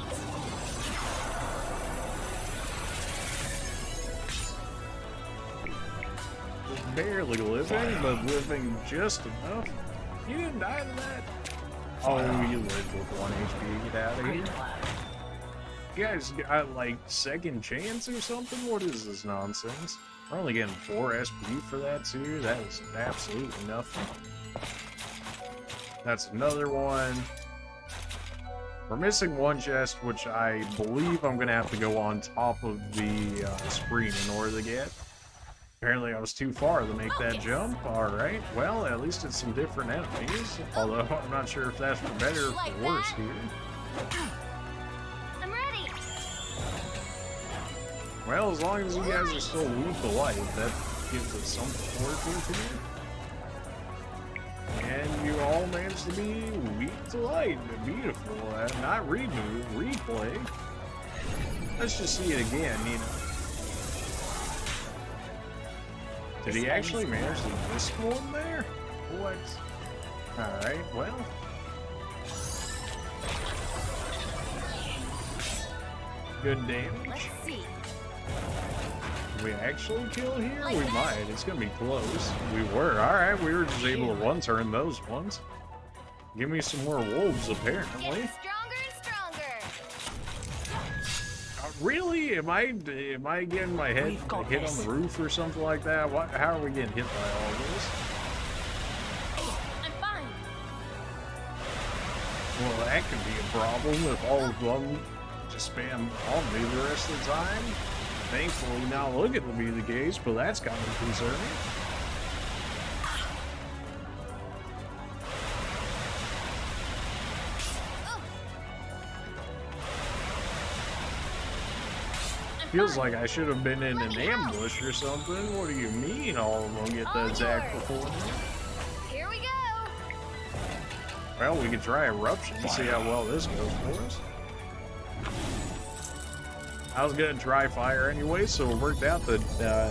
[SPEAKER 1] Just barely living, but living just enough. You didn't die to that. Oh, you lived with 1 HP. Get out of here.
[SPEAKER 5] Great work.
[SPEAKER 1] You guys got like second chance or something? What is this nonsense? We're only getting 4 SP for that too. That is absolutely nothing. That's another one. We're missing 1 chest, which I believe I'm gonna have to go on top of the screen in order to get. Apparently I was too far to make that jump. Alright, well, at least it's some different enemies. Although, I'm not sure if that's for better or for worse here.
[SPEAKER 3] I'm ready.
[SPEAKER 1] Well, as long as you guys are still weak to life, that gives us something to work with here. And you all managed to be weak to light. Beautiful. Not reboot, replay. Let's just see it again, you know. Did he actually manage to miss one there? What? Alright, well. Good damage.
[SPEAKER 3] Let's see.
[SPEAKER 1] Did we actually kill here? We might. It's gonna be close. We were. Alright, we were just able to one-turn those ones. Give me some more wolves, apparently.
[SPEAKER 3] Getting stronger and stronger.
[SPEAKER 1] Really? Am I getting my head hit on the roof or something like that? How are we getting hit by all this?
[SPEAKER 3] I'm fine.
[SPEAKER 1] Well, that could be a problem if all of them just spam on me the rest of the time. Thankfully, not looking to be the case, but that's kind of concerning. Feels like I should have been in an ambush or something. What do you mean all of them get the attack before me?
[SPEAKER 3] Here we go.
[SPEAKER 1] Well, we could try Eruption and see how well this goes for us. I was gonna try Fire anyway, so it worked out that,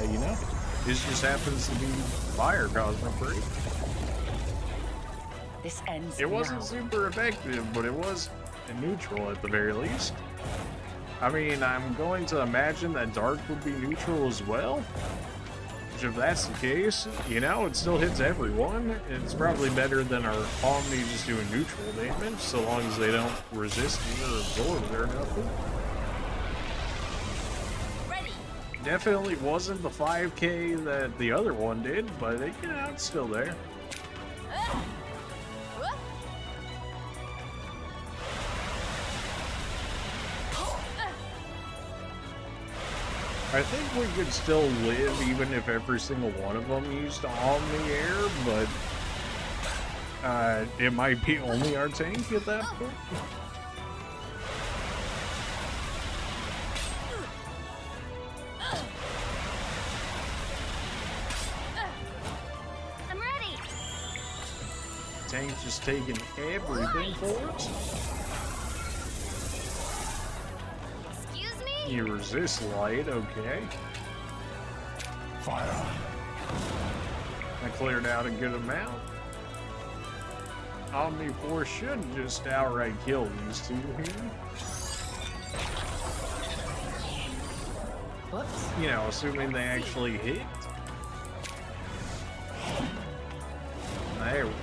[SPEAKER 1] you know, this just happens to be Fire Cosmic Free.
[SPEAKER 5] This ends
[SPEAKER 1] It wasn't
[SPEAKER 5] now.
[SPEAKER 1] super effective, but it was neutral at the very least. I mean, I'm going to imagine that Dark would be neutral as well. Which, if that's the case, you know, it still hits everyone. It's probably better than our Omni just doing neutral damage, so long as they don't resist it or absorb it or nothing.
[SPEAKER 3] Ready.
[SPEAKER 1] Definitely wasn't the 5K that the other one did, but, you know, it's still there.
[SPEAKER 3] Whoop.
[SPEAKER 1] I think we could still live even if every single one of them used Omni Air, but it might be only our tank at that point.
[SPEAKER 3] I'm ready.
[SPEAKER 1] Tank's just taking everything for us.
[SPEAKER 3] Excuse me.
[SPEAKER 1] You resist light, okay.
[SPEAKER 6] Fire.
[SPEAKER 1] I cleared out a good amount. Omni Force should just outright kill these two here.
[SPEAKER 5] Whoops.
[SPEAKER 1] You know, assuming they actually hit. There we go.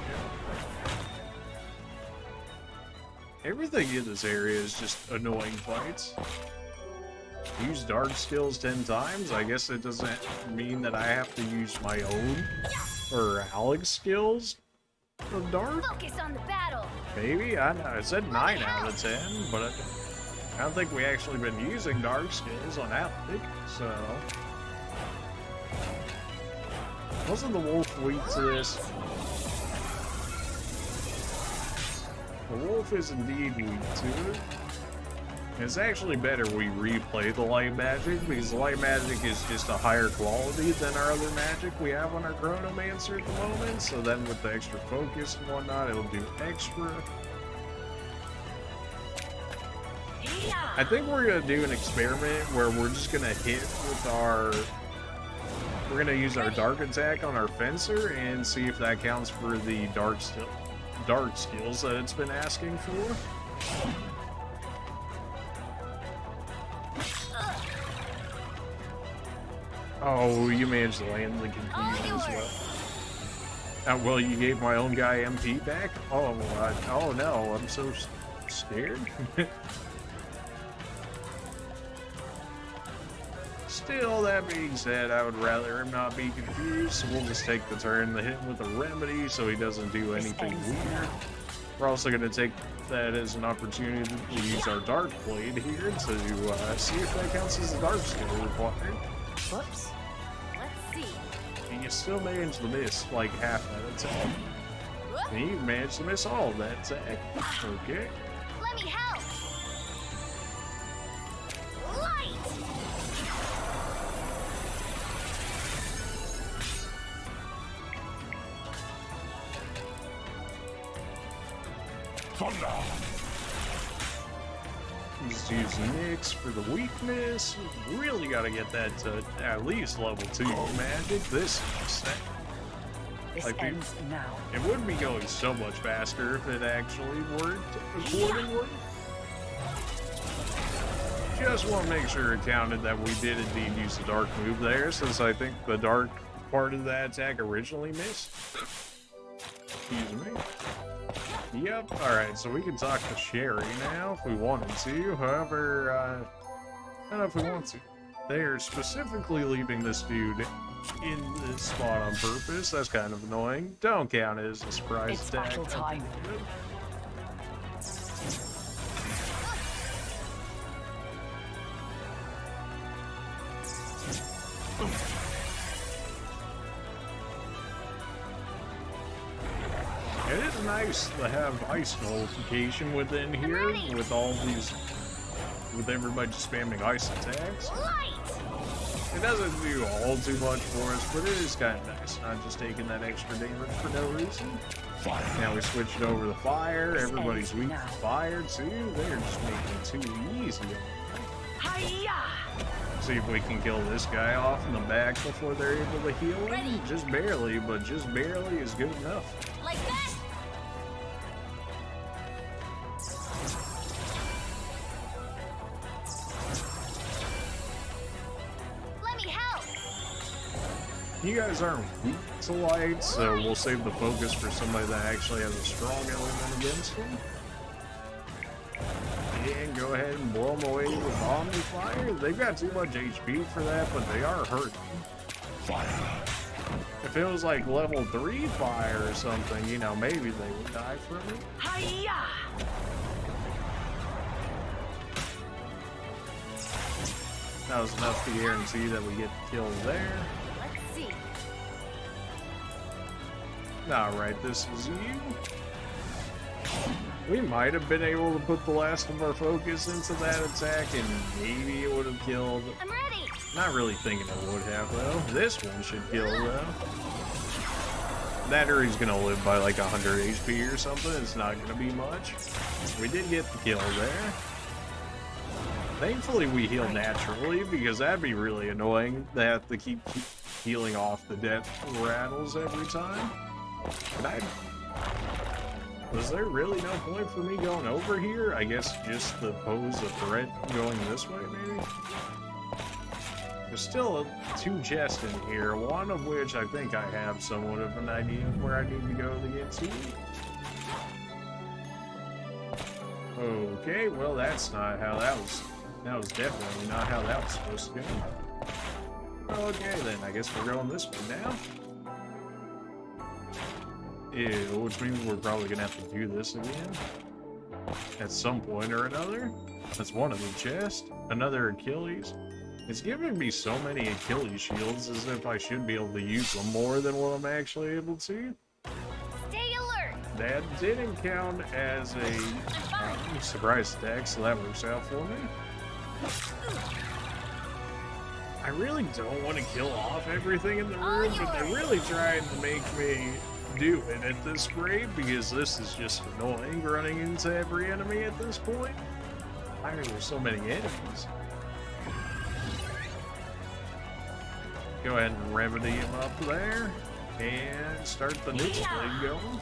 [SPEAKER 1] Everything in this area is just annoying fights. Use dark skills 10 times? I guess it doesn't mean that I have to use my own or Alex skills of dark?
[SPEAKER 3] Focus on the battle.
[SPEAKER 1] Maybe? I know. It said 9 out of 10, but I don't think we actually been using dark skills on Alex, so... Wasn't the wolf weak to this? The wolf is indeed weak to it. It's actually better we replay the light magic, because the light magic is just a higher quality than our other magic we have on our Chronomancer at the moment, so then with the extra focus and whatnot, it'll do extra. I think we're going to do an experiment where we're just going to hit with our... We're going to use our dark attack on our fencer and see if that counts for the dark skills that it's been asking for. Oh, you managed to land the confusion as well. Well, you gave my own guy MP back? Oh, oh no, I'm so scared. Still, that being said, I would rather him not be confused, so we'll just take the turn to hit him with a remedy so he doesn't do anything weird. We're also going to take that as an opportunity to use our Dark Blade here to see if that counts as a dark skill required.
[SPEAKER 5] Whoops.
[SPEAKER 3] Let's see.
[SPEAKER 1] And you still managed to miss like half that attack. And you managed to miss all of that attack. Okay.
[SPEAKER 3] Let me help. Light.
[SPEAKER 1] Just use Nyx for the weakness. Really gotta get that to at least level 2 magic. This
[SPEAKER 5] This
[SPEAKER 1] like,
[SPEAKER 5] ends now.
[SPEAKER 1] it would be going so much faster if it actually worked accordingly. Just want to make sure it counted that we did indeed use the dark move there, since I think the dark part of that attack originally missed. Excuse me. Yep, alright, so we can talk to Sherry now if we wanted to. However, I don't know if we want to. They're specifically leaving this dude in this spot on purpose. That's kind of annoying. Don't count it as a surprise
[SPEAKER 5] It's
[SPEAKER 1] attack.
[SPEAKER 5] battle time.
[SPEAKER 1] It is nice to have ice nullification within here with all these, with everybody spamming ice attacks.
[SPEAKER 3] Light.
[SPEAKER 1] It doesn't do all too much for us, but it is kind of nice, not just taking that extra damage for no reason. Now we switched over to fire. Everybody's weak to fire too. They're just making it too easy.
[SPEAKER 5] Hiya!
[SPEAKER 1] See if we can kill this guy off in the back before they're able to heal him.
[SPEAKER 3] Ready.
[SPEAKER 1] Just barely, but just barely is good enough.
[SPEAKER 3] Like that. Let me help.
[SPEAKER 1] You guys aren't weak to light, so we'll save the focus for somebody that actually has a strong element against them. And go ahead and blow them away with Omni Fire. They've got too much HP for that, but they are hurting. Fire. If it was like level 3 fire or something, you know, maybe they would die from it.
[SPEAKER 5] Hiya!
[SPEAKER 1] That was enough to guarantee that we get the kill there.
[SPEAKER 3] Let's see.
[SPEAKER 1] Alright, this is you. We might have been able to put the last of our focus into that attack and maybe it would have killed.
[SPEAKER 3] I'm ready.
[SPEAKER 1] Not really thinking it would have though. This one should kill though. That or he's gonna live by like 100 HP or something. It's not gonna be much. We did get the kill there. Thankfully we heal naturally because that'd be really annoying to have to keep healing off the death rattles every time. And was there really no point for me going over here? I guess just to pose a threat going this way, maybe? There's still 2 chests in here, one of which I think I have somewhat of an idea of where I need to go to get to. Okay, well that's not how that was. That was definitely not how that was supposed to go. Okay then, I guess we're going this way now. Ew, which means we're probably gonna have to do this again at some point or another. That's one of the chests. Another Achilles. It's giving me so many Achilles shields as if I should be able to use them more than what I'm actually able to.
[SPEAKER 3] Stay alert.
[SPEAKER 1] That didn't count as a surprise attack, so that works out for me. I really don't want to kill off everything in the room, but they're really trying to make me do it at this rate because this is just annoying running into every enemy at this point. Why are there so many enemies? Go ahead and remedy him up there and start the next blade going.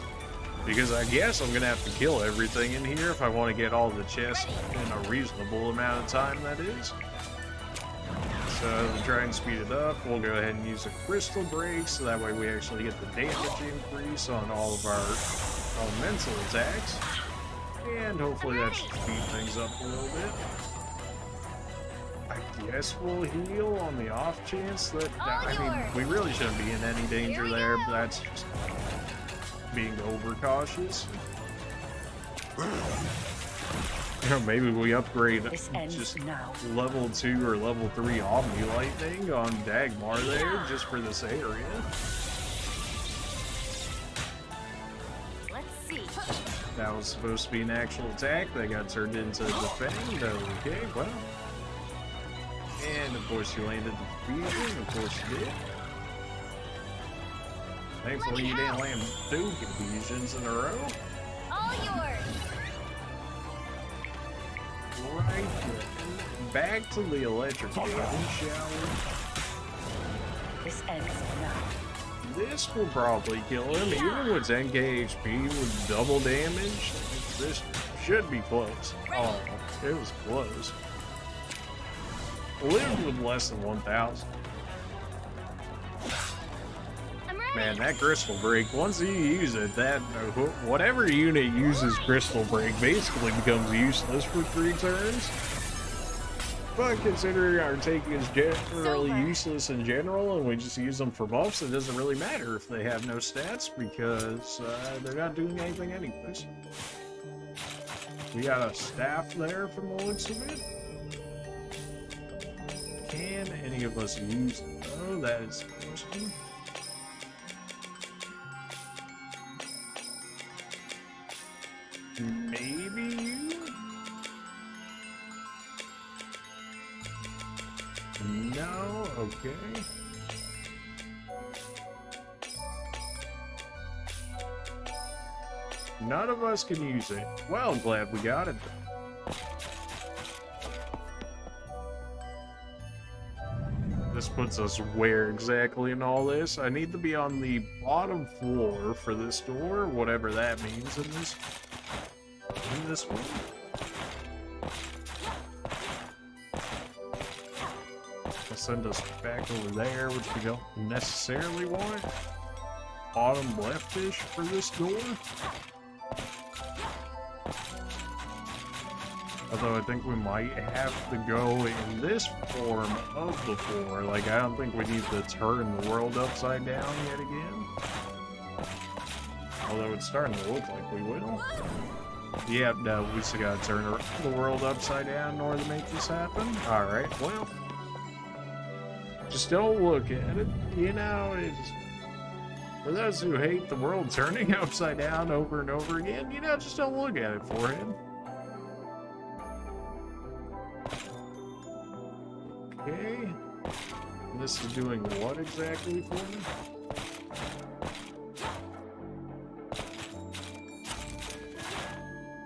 [SPEAKER 1] Because I guess I'm gonna have to kill everything in here if I want to get all the chests in a reasonable amount of time, that is. So to try and speed it up, we'll go ahead and use a crystal break so that way we actually get the damage increase on all of our elemental attacks. And hopefully that should speed things up a little bit. I guess we'll heal on the off chance that, I mean, we really shouldn't be in any danger there, but that's just being overcautious. You know, maybe we upgrade
[SPEAKER 5] This ends
[SPEAKER 1] just
[SPEAKER 5] now.
[SPEAKER 1] level 2 or level 3 Omni Lightning on Dagmar there, just for this area.
[SPEAKER 3] Let's see.
[SPEAKER 1] That was supposed to be an actual attack. That got turned into defend. Okay, well. And of course you landed the fusion. Of course you did. Thankfully you didn't land 2 confusions in a row.
[SPEAKER 3] All yours.
[SPEAKER 1] Right then. Back to the electric damage, shall we?
[SPEAKER 5] This ends now.
[SPEAKER 1] This will probably kill him, even with 10k HP with double damage. This should be close. Oh, it was close. Lived with less than 1,000.
[SPEAKER 3] I'm ready.
[SPEAKER 1] Man, that crystal break, once you use it, that whatever unit uses crystal break basically becomes useless for 3 turns. But considering our take is generally useless in general and we just use them for buffs, it doesn't really matter if they have no stats because they're not doing anything anyways. We got a staff there from the looks of it. Can any of us use it? Oh, that is the question. Maybe you? No? Okay. None of us can use it. Well, I'm glad we got it. This puts us where exactly in all this? I need to be on the bottom floor for this door, whatever that means in this one. I'll send us back over there, which we don't necessarily want. Bottom leftish for this door. Although I think we might have to go in this form of the floor. Like, I don't think we need to turn the world upside down yet again. Although it's starting to look like we will. Yeah, no, we still gotta turn the world upside down in order to make this happen. Alright, well. Just don't look at it. You know, it's... For those who hate the world turning upside down over and over again, you know, just don't look at it for him. Okay. And this is doing what exactly for me?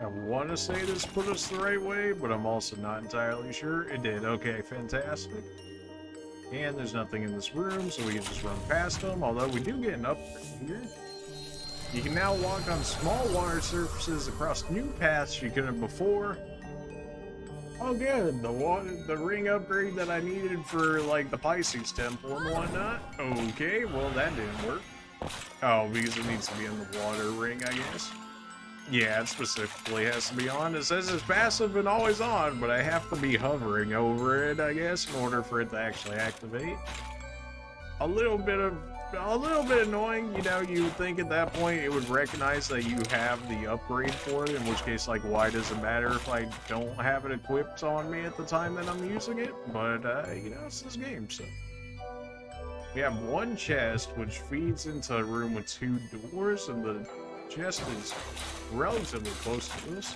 [SPEAKER 1] I want to say this put us the right way, but I'm also not entirely sure. It did. Okay, fantastic. And there's nothing in this room, so we can just run past them. Although we do get an upgrade here. You can now walk on small water surfaces across new paths you couldn't before. Oh good, the ring upgrade that I needed for like the Pisces temple and whatnot. Okay, well that didn't work. Oh, because it needs to be in the water ring, I guess. Yeah, it specifically has to be on. It says it's passive and always on, but I have to be hovering over it, I guess, in order for it to actually activate. A little bit annoying, you know. You would think at that point it would recognize that you have the upgrade for it, in which case, like, why does it matter if I don't have it equipped on me at the time that I'm using it? But, you know, it's this game, so. We have one chest, which feeds into a room with 2 doors, and the chest is relatively close to this.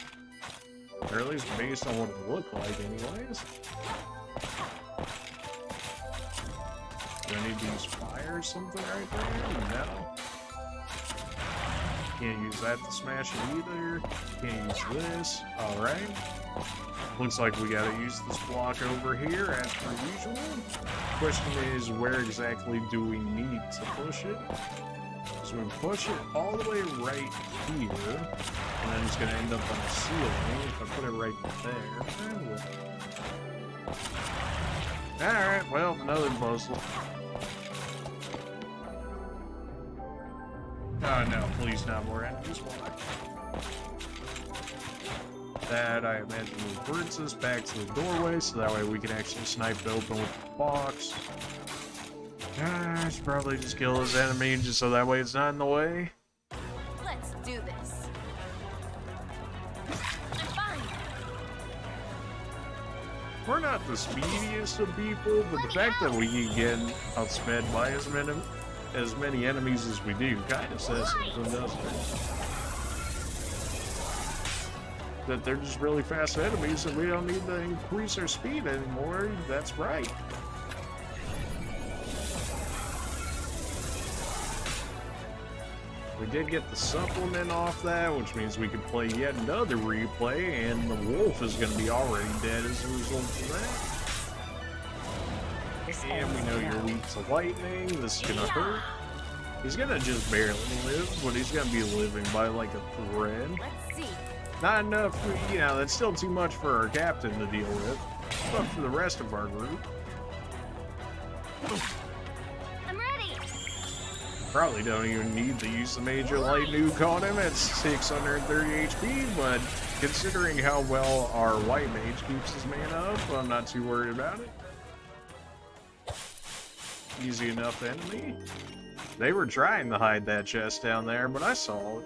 [SPEAKER 1] Or at least based on what it looked like, anyways. Do I need to use fire or something right there? No. Can't use that to smash it either. Can't use this. Alright. Looks like we gotta use this block over here as per usual. Question is, where exactly do we need to push it? So we push it all the way right here, and then it's gonna end up on the ceiling if I put it right there. Alright, well, another puzzle. Oh no, please not more enemies. That, I imagine, reverts us back to the doorway, so that way we can actually snipe it open with the box. I should probably just kill this enemy just so that way it's not in the way.
[SPEAKER 3] Let's do this. I'm fine.
[SPEAKER 1] We're not the speediest of people, but the fact that we can get outsped by as many enemies as we do kind of says something, doesn't it? That they're just really fast enemies and we don't need to increase our speed anymore. That's right. We did get the supplement off that, which means we can play yet another replay, and the wolf is going to be already dead as a result of that. And we know you're weak to lightning. This is going to hurt. He's going to just barely live, but he's going to be living by like a thread.
[SPEAKER 3] Let's see.
[SPEAKER 1] Not enough, you know, that's still too much for our captain to deal with, but for the rest of our group.
[SPEAKER 3] I'm ready.
[SPEAKER 1] Probably don't even need to use the major light nuke on him at 630 HP, but considering how well our white mage keeps his mana up, I'm not too worried about it. Easy enough enemy. They were trying to hide that chest down there, but I saw it.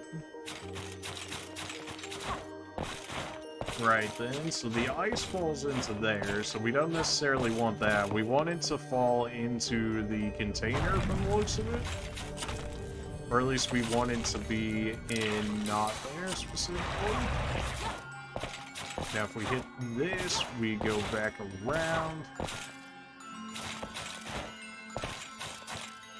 [SPEAKER 1] Right then, so the ice falls into there, so we don't necessarily want that. We want it to fall into the container from the looks of it. Or at least we want it to be in not there specifically. Now if we hit this, we go back around.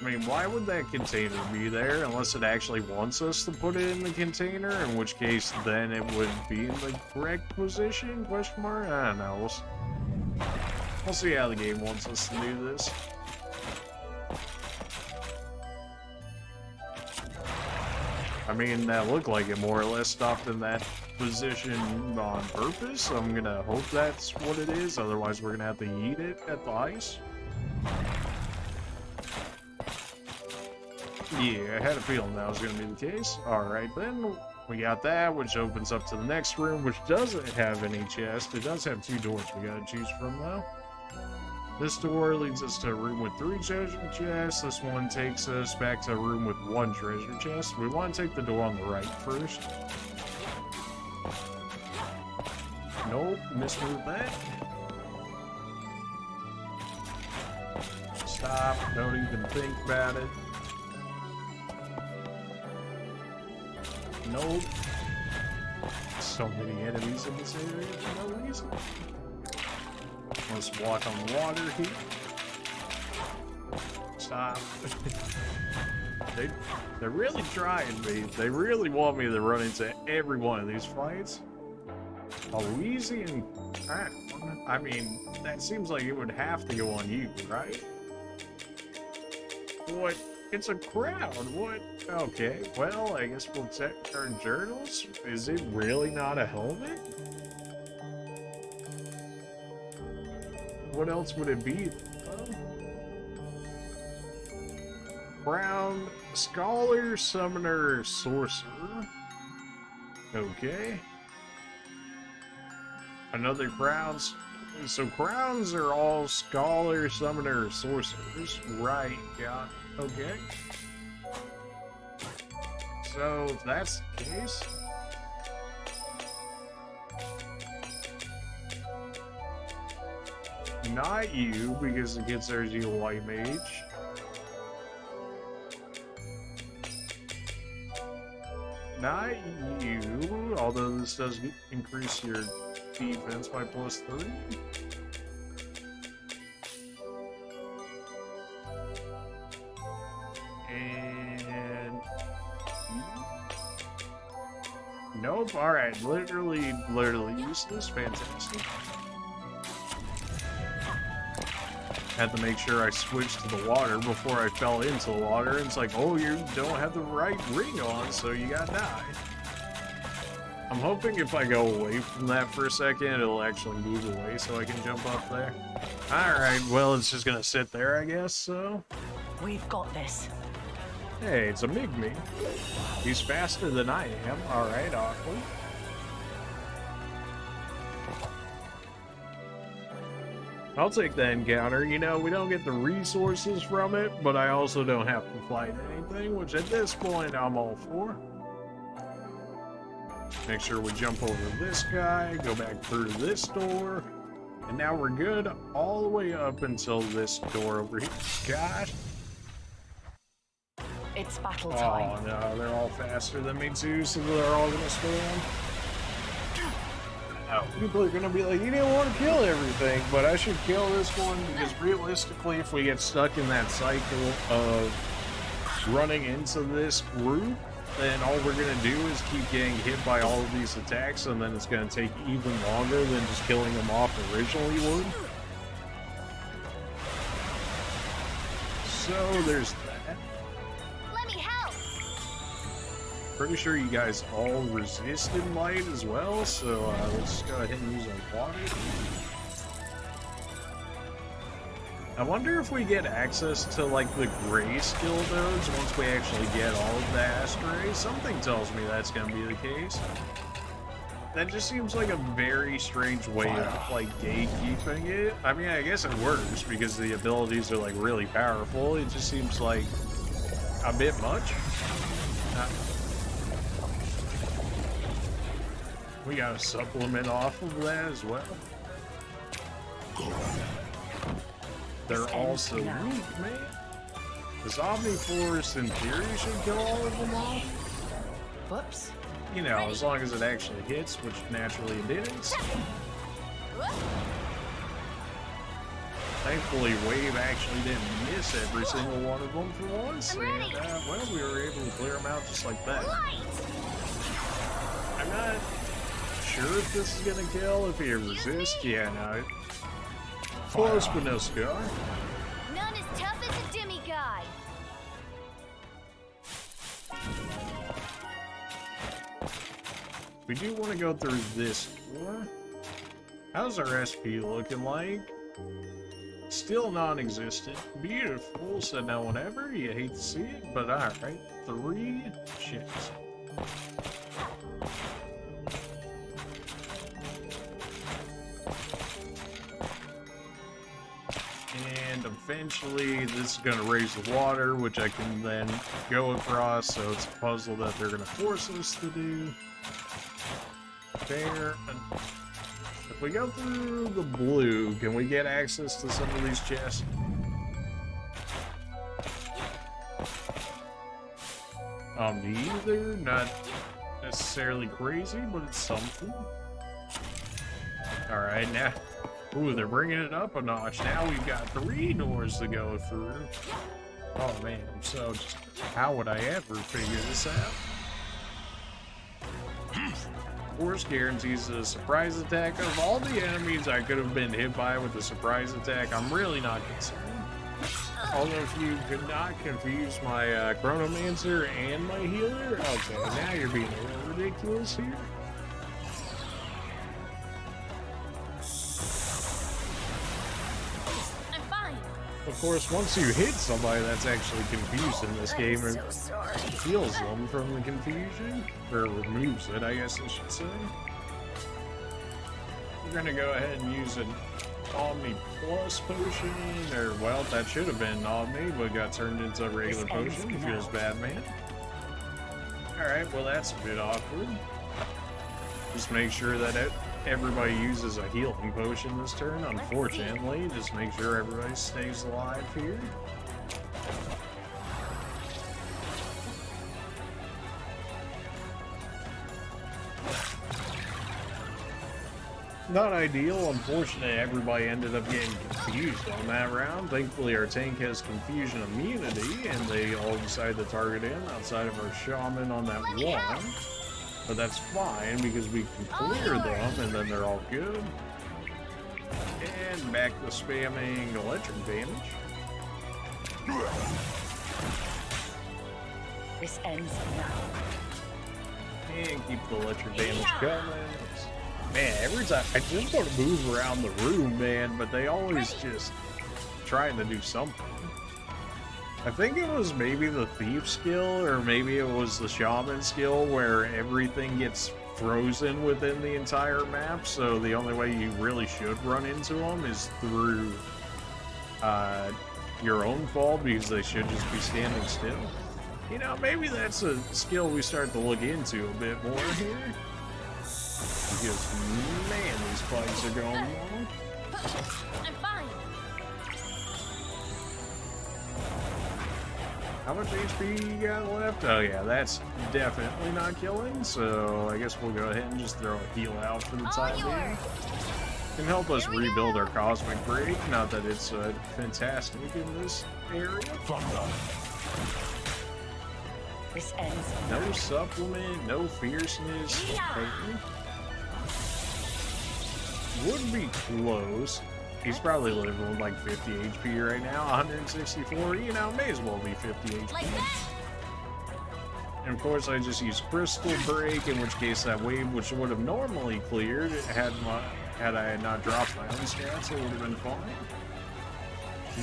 [SPEAKER 1] I mean, why would that container be there unless it actually wants us to put it in the container? In which case, then it would be in the correct position? Question mark? I don't know. We'll see how the game wants us to do this. I mean, that looked like it more or less stopped in that position on purpose. So I'm gonna hope that's what it is. Otherwise, we're gonna have to eat it at the ice. Yeah, I had a feeling that was going to be the case. Alright then, we got that, which opens up to the next room, which doesn't have any chest. It does have 2 doors we gotta choose from though. This door leads us to a room with 3 treasure chests. This one takes us back to a room with 1 treasure chest. We want to take the door on the right first. Nope, mismoved that. Stop, don't even think about it. Nope. So many enemies in this area for no reason. Let's walk on the water here. Stop. They're really trying me. They really want me to run into every one of these fights. Easy and... I mean, that seems like it would have to go on you, right? What? It's a crowd. What? Okay, well, I guess we'll check our journals. Is it really not a helmet? What else would it be? Crown, Scholar, Summoner, Sorcerer. Okay. Another crowns. So crowns are all Scholar, Summoner, Sorcerers. Right, got it. Okay. So, if that's the case... Not you, because it considers you a white mage. Not you, although this does increase your defense by +3. And... Nope, alright, literally useless, fantastic. Had to make sure I switched to the water before I fell into the water. It's like, oh, you don't have the right ring on, so you gotta die. I'm hoping if I go away from that for a second, it'll actually move away so I can jump up there. Alright, well, it's just gonna sit there, I guess, so.
[SPEAKER 5] We've got this.
[SPEAKER 1] Hey, it's a Migme. He's faster than I am. Alright, awkward. I'll take the encounter. You know, we don't get the resources from it, but I also don't have to fight anything, which at this point I'm all for. Make sure we jump over this guy, go back through this door. And now we're good all the way up until this door over here. Gosh.
[SPEAKER 5] It's battle
[SPEAKER 1] Oh
[SPEAKER 5] time.
[SPEAKER 1] no, they're all faster than me too, so they're all gonna spam. Now, people are gonna be like, you didn't want to kill everything, but I should kill this one because realistically, if we get stuck in that cycle of running into this group, then all we're gonna do is keep getting hit by all of these attacks, and then it's gonna take even longer than just killing them off originally would. So there's that.
[SPEAKER 3] Let me help.
[SPEAKER 1] Pretty sure you guys all resisted light as well, so let's go ahead and use our water. I wonder if we get access to like the gray skill nodes once we actually get all of the Astria. Something tells me that's gonna be the case. That just seems like a very strange way of like gatekeeping it. I mean, I guess it works because the abilities are like really powerful. It just seems like a bit much. We got a supplement off of that as well. They're also weak, man. This Omniforce in theory should kill all of them off.
[SPEAKER 5] Whoops.
[SPEAKER 1] You know, as long as it actually hits, which naturally it is. Thankfully, Wave actually didn't miss every single one of them for once. And, well, we were able to clear them out just like that. I'm not sure if this is gonna kill. If he resists, yeah, no. Close, but no scar.
[SPEAKER 3] None as tough as a demigod.
[SPEAKER 1] We do want to go through this door. How's our SP looking like? Still non-existent. Beautiful, said no one ever. You hate to see it, but alright. 3 ships. And eventually this is going to raise the water, which I can then go across, so it's a puzzle that they're going to force us to do. There. If we go through the blue, can we get access to some of these chests? Neither. Not necessarily crazy, but it's something. Alright, now... Ooh, they're bringing it up a notch. Now we've got 3 doors to go through. Oh man, so just... How would I ever figure this out? Force guarantees a surprise attack. Of all the enemies I could have been hit by with a surprise attack, I'm really not concerned. Although if you could not confuse my Chronomancer and my healer, okay, now you're being a little ridiculous here.
[SPEAKER 3] I'm fine.
[SPEAKER 1] Of course, once you hit somebody that's actually confused in this game, it heals them from the confusion, or removes it, I guess I should say. We're gonna go ahead and use an Omni Plus potion, or well, that should have been Omni, but got turned into a regular potion. It feels bad, man. Alright, well that's a bit awkward. Just make sure that everybody uses a healing potion this turn, unfortunately. Just make sure everybody stays alive here. Not ideal. Unfortunately, everybody ended up getting confused on that round. Thankfully, our tank has confusion immunity, and they all decided to target him outside of our shaman on that one. But that's fine, because we can clear them, and then they're all good. And back to spamming electric damage.
[SPEAKER 5] This ends now.
[SPEAKER 1] And keep the electric damage coming. Man, every time I just want to move around the room, man, but they always just trying to do something. I think it was maybe the thief skill, or maybe it was the shaman skill, where everything gets frozen within the entire map, so the only way you really should run into them is through your own fault, because they should just be standing still. You know, maybe that's a skill we start to look into a bit more here. Because, man, these fights are going long.
[SPEAKER 3] I'm fine.
[SPEAKER 1] How much HP you got left? Oh yeah, that's definitely not killing, so I guess we'll go ahead and just throw a heal out for the
[SPEAKER 3] All
[SPEAKER 1] time being.
[SPEAKER 3] yours.
[SPEAKER 1] Can help us
[SPEAKER 3] Here we
[SPEAKER 1] rebuild
[SPEAKER 3] go.
[SPEAKER 1] our cosmic break, not that it's fantastic in this area.
[SPEAKER 5] This ends
[SPEAKER 1] No
[SPEAKER 5] now.
[SPEAKER 1] supplement, no fierceness.
[SPEAKER 5] Yeah.
[SPEAKER 1] Would be close. He's probably living with like 50 HP right now, 164, you know, may as well be 50 HP.
[SPEAKER 3] Like that.
[SPEAKER 1] And of course I just used Crystal Break, in which case that wave, which would have normally cleared, had I not dropped my own stats, it would have been fine.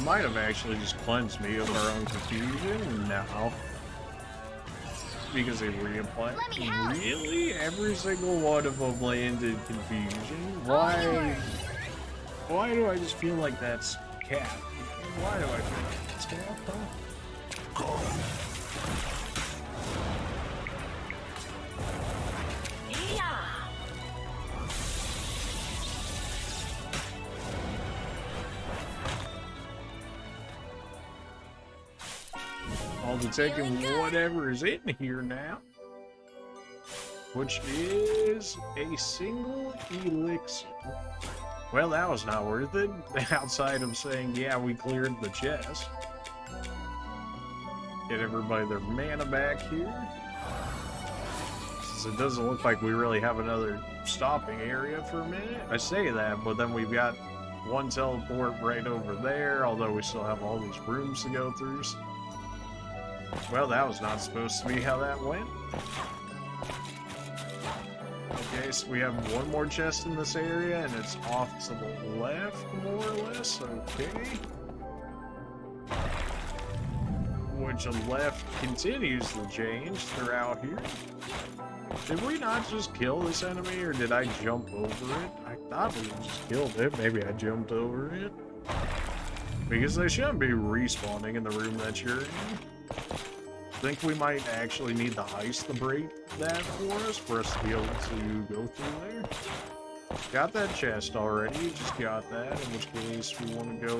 [SPEAKER 1] Might have actually just cleansed me of our own confusion. No. Because they reapplied.
[SPEAKER 3] Let me help.
[SPEAKER 1] Really? Every single one of them landed confusion? Why do I just feel like that's cap? Why do I feel like that's cap, huh?
[SPEAKER 5] Yeah.
[SPEAKER 1] I'll be taking whatever is in here now. Which is a single elixir. Well, that was not worth it. Outside of saying, yeah, we cleared the chest. Get everybody their mana back here. Since it doesn't look like we really have another stopping area for a minute. I say that, but then we've got one teleport right over there, although we still have all these rooms to go through. Well, that was not supposed to be how that went. Okay, so we have one more chest in this area, and it's off to the left, more or less. Okay. Which the left continues to change throughout here. Did we not just kill this enemy, or did I jump over it? I thought we just killed it. Maybe I jumped over it. Because they shouldn't be respawning in the room that you're in. I think we might actually need the ice to break that for us to be able to go through there. Got that chest already, just got that, in which case we want to go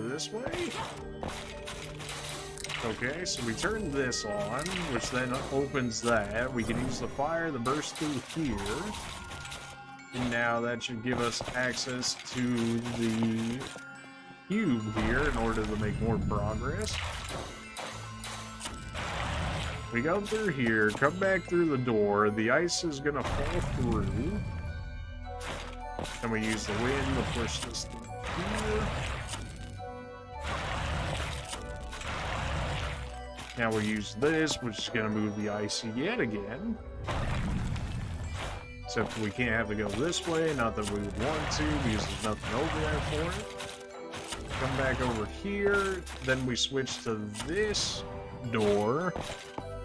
[SPEAKER 1] this way. Okay, so we turn this on, which then opens that. We can use the fire to burst through here. And now that should give us access to the cube here in order to make more progress. We go through here, come back through the door, the ice is gonna fall through. And we use the wind to push this through here. Now we use this, which is gonna move the ice yet again. Except we can't have it go this way, not that we would want to, because there's nothing over there for it. Come back over here, then we switch to this door,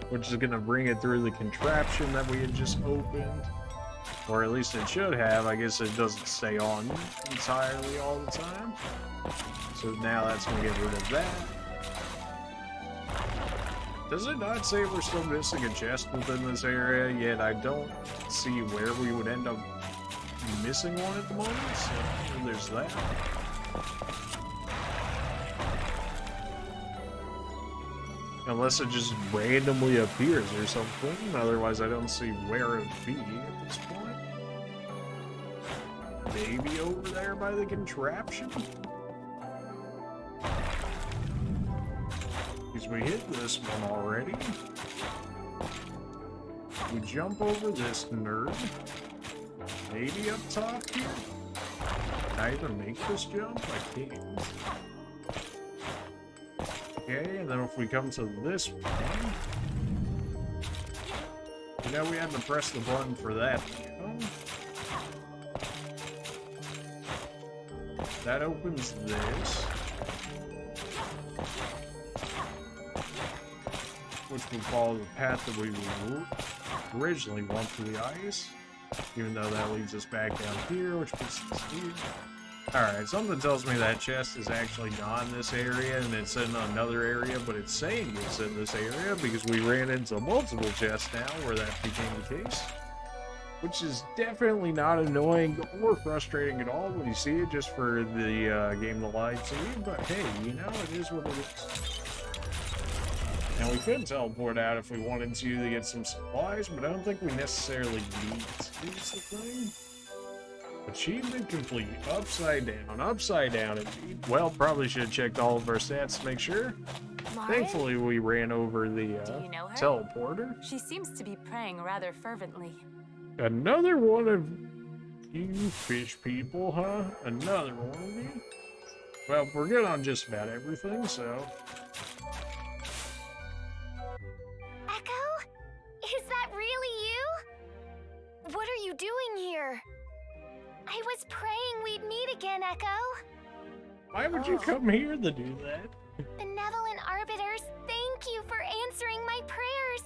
[SPEAKER 1] which is going to bring it through the contraption that we had just opened. Or at least it should have. I guess it doesn't stay on entirely all the time. So now that's going to get rid of that. Does it not say we're still missing a chest within this area? Yet I don't see where we would end up missing one at the moment. So there's that. Unless it just randomly appears or something. Otherwise, I don't see where it would be at this point. Maybe over there by the contraption? Because we hit this one already. We jump over this nerd. Maybe up top here? Can I even make this jump? I can't. Okay, and then if we come to this one, you know we had to press the button for that. That opens this, which would follow the path that we originally went to the ice, even though that leads us back down here, which puts us here. Alright, something tells me that chest is actually not in this area and it's in another area, but it's saying it's in this area because we ran into multiple chests now where that became the case. which is definitely not annoying or frustrating at all when you see it just for the game to lie to you, but hey, you know, it is what it is. Now, we could teleport out if we wanted to get some supplies, but I don't think we necessarily need to, is the thing. Achievement complete. Upside down indeed. Well, probably should have checked all of our stats to make sure.
[SPEAKER 3] Maren?
[SPEAKER 1] Thankfully, we ran over the
[SPEAKER 6] Do you know her?
[SPEAKER 1] teleporter.
[SPEAKER 6] She seems to be praying rather fervently.
[SPEAKER 1] Another one of you fish people, huh? Another one of you? Well, we're good on just about everything, so...
[SPEAKER 3] Echo? Is that really you? What are you doing here? I was praying we'd meet again, Echo.
[SPEAKER 1] Why would you come here to do that?
[SPEAKER 3] Benevolent arbiters, thank you for answering my prayers.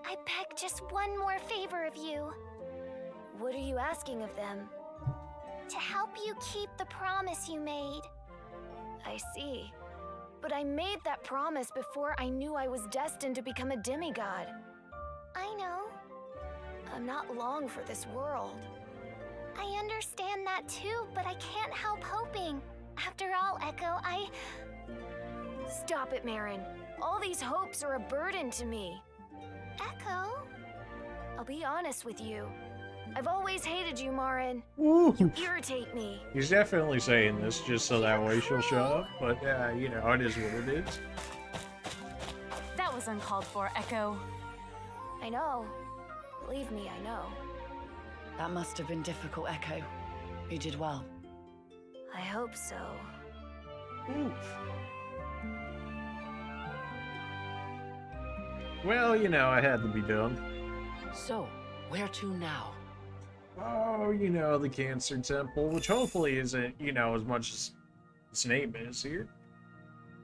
[SPEAKER 3] I beg just one more favor of you. What are you asking of them? To help you keep the promise you made. I see. But I made that promise before I knew I was destined to become a demigod. I know. I'm not long for this world. I understand that too, but I can't help hoping. After all, Echo, Stop it, Maren. All these hopes are a burden to me. Echo? I'll be honest with you. I've always hated you, Maren.
[SPEAKER 1] Ooh.
[SPEAKER 3] You irritate me.
[SPEAKER 1] He's definitely saying this just so that way she'll shut up, but you know, it is what it is.
[SPEAKER 6] That was uncalled for, Echo.
[SPEAKER 3] I know. Believe me, I know.
[SPEAKER 5] That must have been difficult, Echo. You did well.
[SPEAKER 3] I hope so.
[SPEAKER 1] Oof. Well, you know, I had to be done.
[SPEAKER 2] So, where to now?
[SPEAKER 1] Oh, you know, the Cancer Temple, which hopefully isn't, you know, as much as its name is here.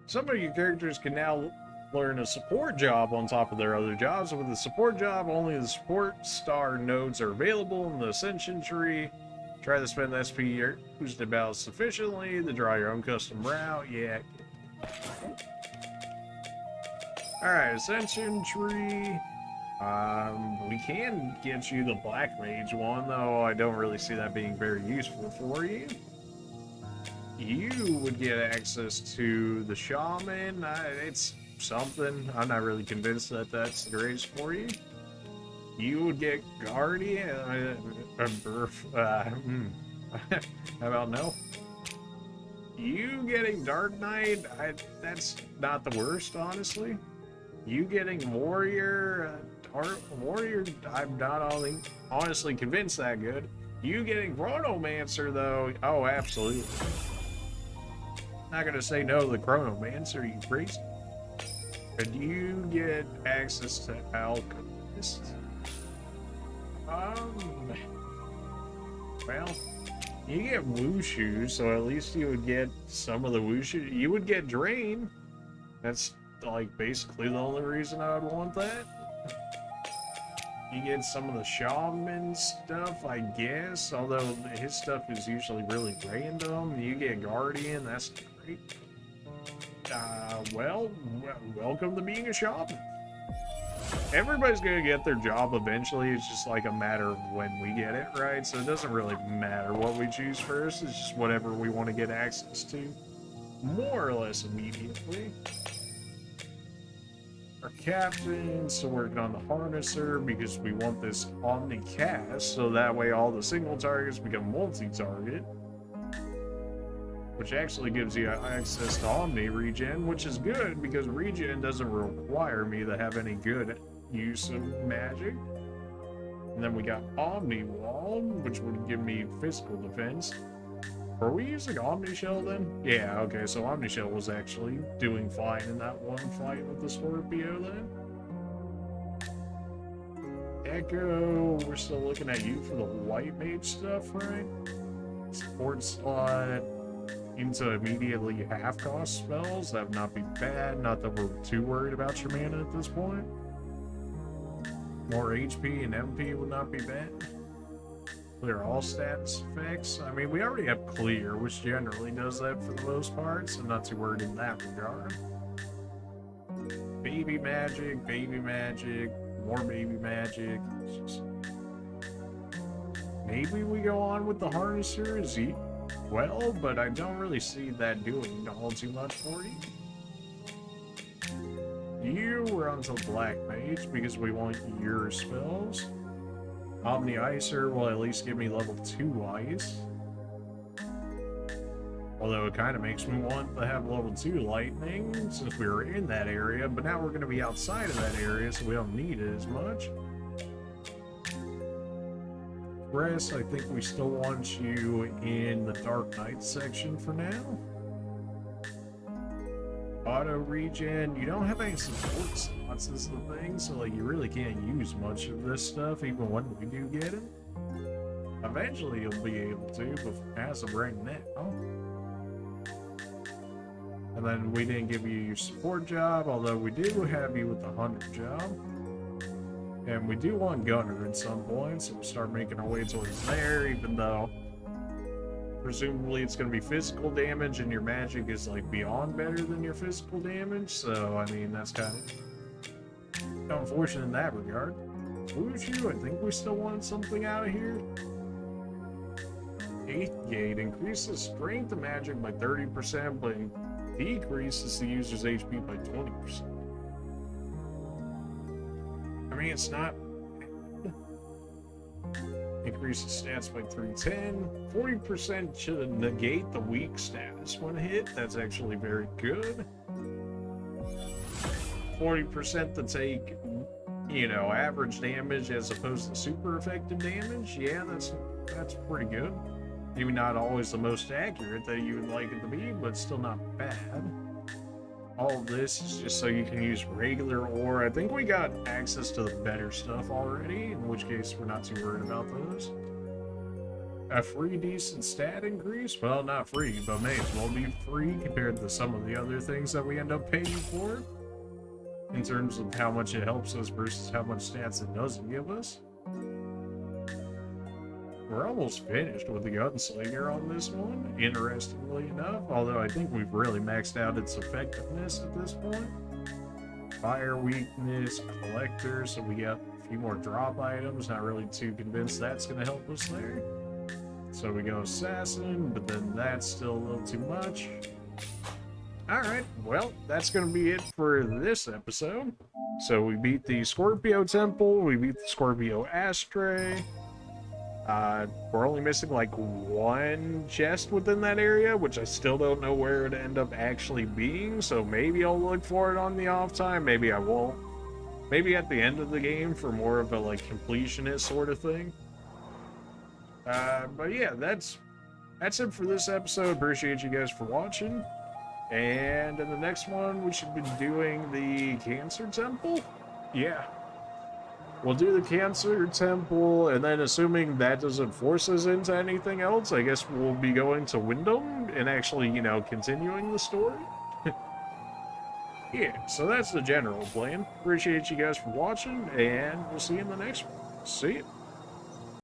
[SPEAKER 1] Some of your characters can now learn a support job on top of their other jobs. With the support job, only the support star nodes are available in the Ascension tree. Try to spend SP used about sufficiently to draw your own custom route. Yeah. Alright, Ascension tree. We can get you the Black Mage one, though I don't really see that being very useful for you. You would get access to the Shaman. It's something. I'm not really convinced that that's the greatest for you. You would get Guardian. How about no? You getting Dark Knight, that's not the worst, honestly. You getting Warrior, Warrior, I'm not honestly convinced that good. You getting Chronomancer, though, oh, absolutely. Not gonna say no to the Chronomancer, you priest. But you get access to Alchemist. Well, you get Wushu, so at least you would get some of the Wushu. You would get Drain. That's like basically the only reason I would want that. You get some of the Shaman stuff, I guess, although his stuff is usually really random. You get Guardian, that's great. Well, welcome to being a Shaman. Everybody's gonna get their job eventually, it's just like a matter of when we get it, right? So it doesn't really matter what we choose first, it's just whatever we want to get access to, more or less immediately. Our captain's still working on the harnesser because we want this omni-cast, so that way all the single targets become multi-target. Which actually gives you access to Omni regen, which is good because regen doesn't require me to have any good use of magic. And then we got Omni Wall, which would give me physical defense. Are we using Omni Shell then? Yeah, okay, so Omni Shell was actually doing fine in that one fight with the Scorpio then. Echo, we're still looking at you for the White Mage stuff, right? Support slot into immediately half-cost spells, that would not be bad. Not that we're too worried about your mana at this point. More HP and MP would not be bad. Clear all stats effects. I mean, we already have clear, which generally does that for the most part, so I'm not too worried in that regard. Baby magic, more baby magic. It's just... maybe we go on with the harnesser as well, but I don't really see that doing all too much for you. You were onto Black Mage because we want your spells. Omni Icer will at least give me level 2 ice. Although it kind of makes me want to have level 2 lightning since we were in that area, but now we're going to be outside of that area so we don't need it as much. Press, I think we still want you in the Dark Knight section for now. Auto regen, you don't have any support slots is the thing, so like you really can't use much of this stuff even when we do get it. Eventually you'll be able to, but as of right now. And then we didn't give you your support job, although we do have you with the hunter job. And we do want gunner at some point, so we'll start making our way towards there, even though presumably it's going to be physical damage and your magic is like beyond better than your physical damage, so I mean that's kind of unfortunate in that regard. Wushu, I think we still want something out of here. 8th gate increases strength of magic by 30%, but decreases the user's HP by 20%. I mean, it's not. Increases stats by 310. 40% should negate the weak status when hit. That's actually very good. 40% to take, you know, average damage as opposed to super effective damage. Yeah, that's pretty good. Maybe not always the most accurate that you would like it to be, but still not bad. All of this is just so you can use regular ore. I think we got access to the better stuff already, in which case we're not too worried about those. A free decent stat increase? Well, not free, but may as well be free compared to some of the other things that we end up paying for. In terms of how much it helps us versus how much stats it doesn't give us. We're almost finished with the Gunslinger on this one, interestingly enough, although I think we've really maxed out its effectiveness at this point. Fire weakness, collector, so we got a few more drop items, not really too convinced that's going to help us there. So we go Assassin, but then that's still a little too much. Alright, well, that's going to be it for this episode. So we beat the Scorpio Temple, we beat the Scorpio Astria. We're only missing like one chest within that area, which I still don't know where it end up actually being, so maybe I'll look for it on the off time, maybe I won't. Maybe at the end of the game for more of a like completionist sort of thing. But yeah, that's it for this episode. Appreciate you guys for watching. And in the next one, we should be doing the Cancer Temple? Yeah. We'll do the Cancer Temple, and then assuming that doesn't force us into anything else, I guess we'll be going to Wyndham and actually, you know, continuing the story. Yeah, so that's the general plan. Appreciate you guys for watching, and we'll see you in the next one. See ya.